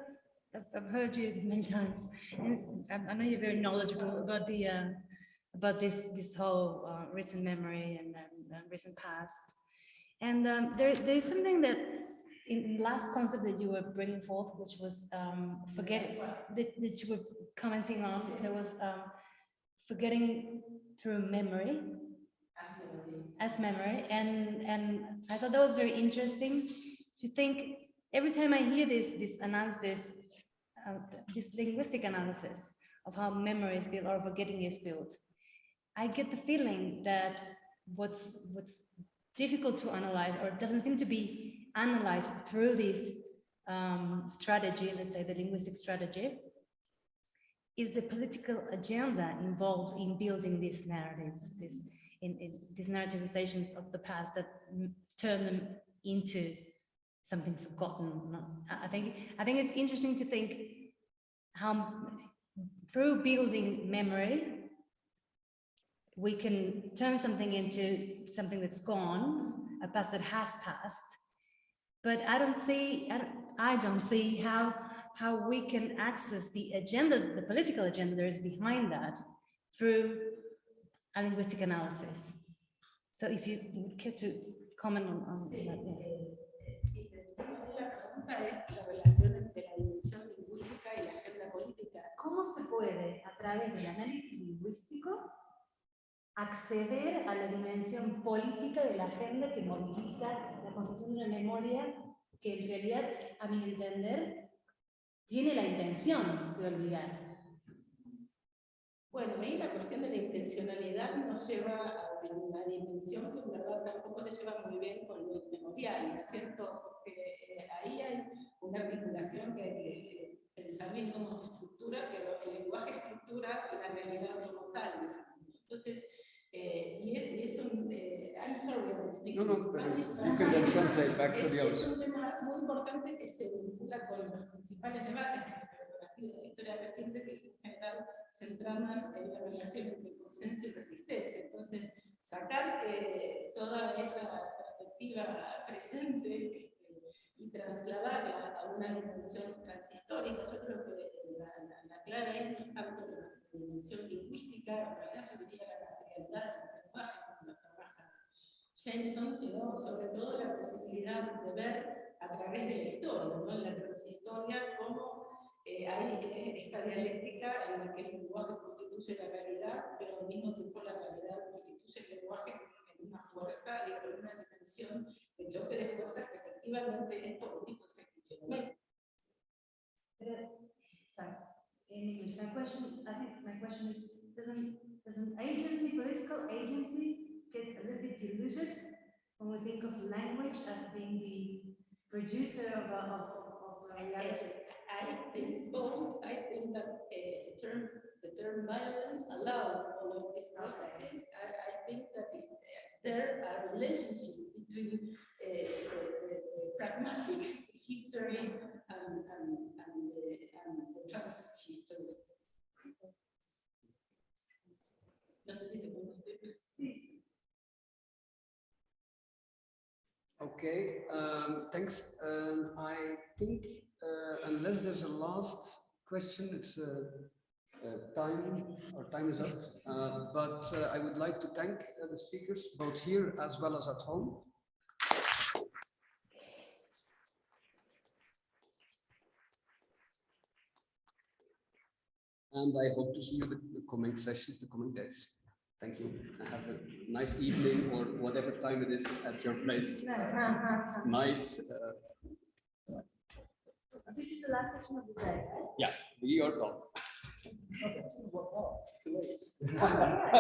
I've heard you many times, and I know you're very knowledgeable about the about this whole recent memory and recent past. And there's something that in the last concept that you were bringing forth, which was forgetting, that you were commenting on, there was forgetting through memory. As memory, and I thought that was very interesting to think. Every time I hear this analysis, this linguistic analysis of how memory is built or forgetting is built, I get the feeling that what's difficult to analyze, or doesn't seem to be analyzed through this strategy, let's say the linguistic strategy, is the political agenda involved in building these narratives, these narrativizations of the past that turn them into something forgotten. I think it's interesting to think how through building memory, we can turn something into something that's gone, a past that has passed. But I don't see how we can access the agenda, the political agenda there is behind that, through a linguistic analysis. So if you would care to comment on that. Yeah. La pregunta es la relación entre la dimensión lingüística y la agenda política. ¿Cómo se puede, a través del análisis lingüístico, acceder a la dimensión política de la agenda que moviliza la construcción de una memoria que en realidad, a mi entender, tiene la intención de olvidar? Bueno, ahí la cuestión de la intencionalidad nos lleva a una dimensión que en verdad tampoco se lleva muy bien con lo inmemorial, ¿no es cierto? Porque ahí hay una articulación que hay que pensar bien cómo se estructura, pero el lenguaje estructura la realidad como tal. Entonces, y es un... I'm sorry, you can then translate back for the others. Es un tema muy importante que se vincula con los principales debates de la historiografía de la historia reciente, que en general se entraman en la relación entre consenso y resistencia. Entonces, sacar toda esa perspectiva presente y trasladarla a una dimensión transhistórica, yo creo que la clave ahí no es tanto la dimensión lingüística, en realidad yo diría la materialidad del lenguaje, como lo trabaja Jameson, sino sobre todo la posibilidad de ver a través de la historia, ¿no? En la transhistoria, cómo hay esta dialéctica en la que el lenguaje constituye la realidad, pero al mismo tiempo la realidad constituye el lenguaje en una fuerza y en una dimensión de choque de fuerzas que efectivamente es político efectivamente. Sorry, in English, I think my question is, does an agency, political agency, get a little bit diluted when we think of language as being the producer of reality? It's both. I think that the term violence allows all of these processes. I think that there are relationships between the pragmatic history and the trans history. No sé si te puedo decir. Sí. Okay, thanks. I think unless there's a last question, it's time is up. But I would like to thank the speakers, both here as well as at home. And I hope to see you in the coming sessions, the coming days. Thank you. And have a nice evening or whatever time it is at your place. Night. This is the last session of the day, right? Yeah, we are done. Okay, so we're all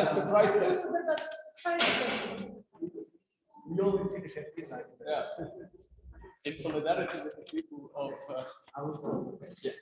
Surprise session. We all finish at midnight. Yeah. In solidarity with the people of. I was. Yeah.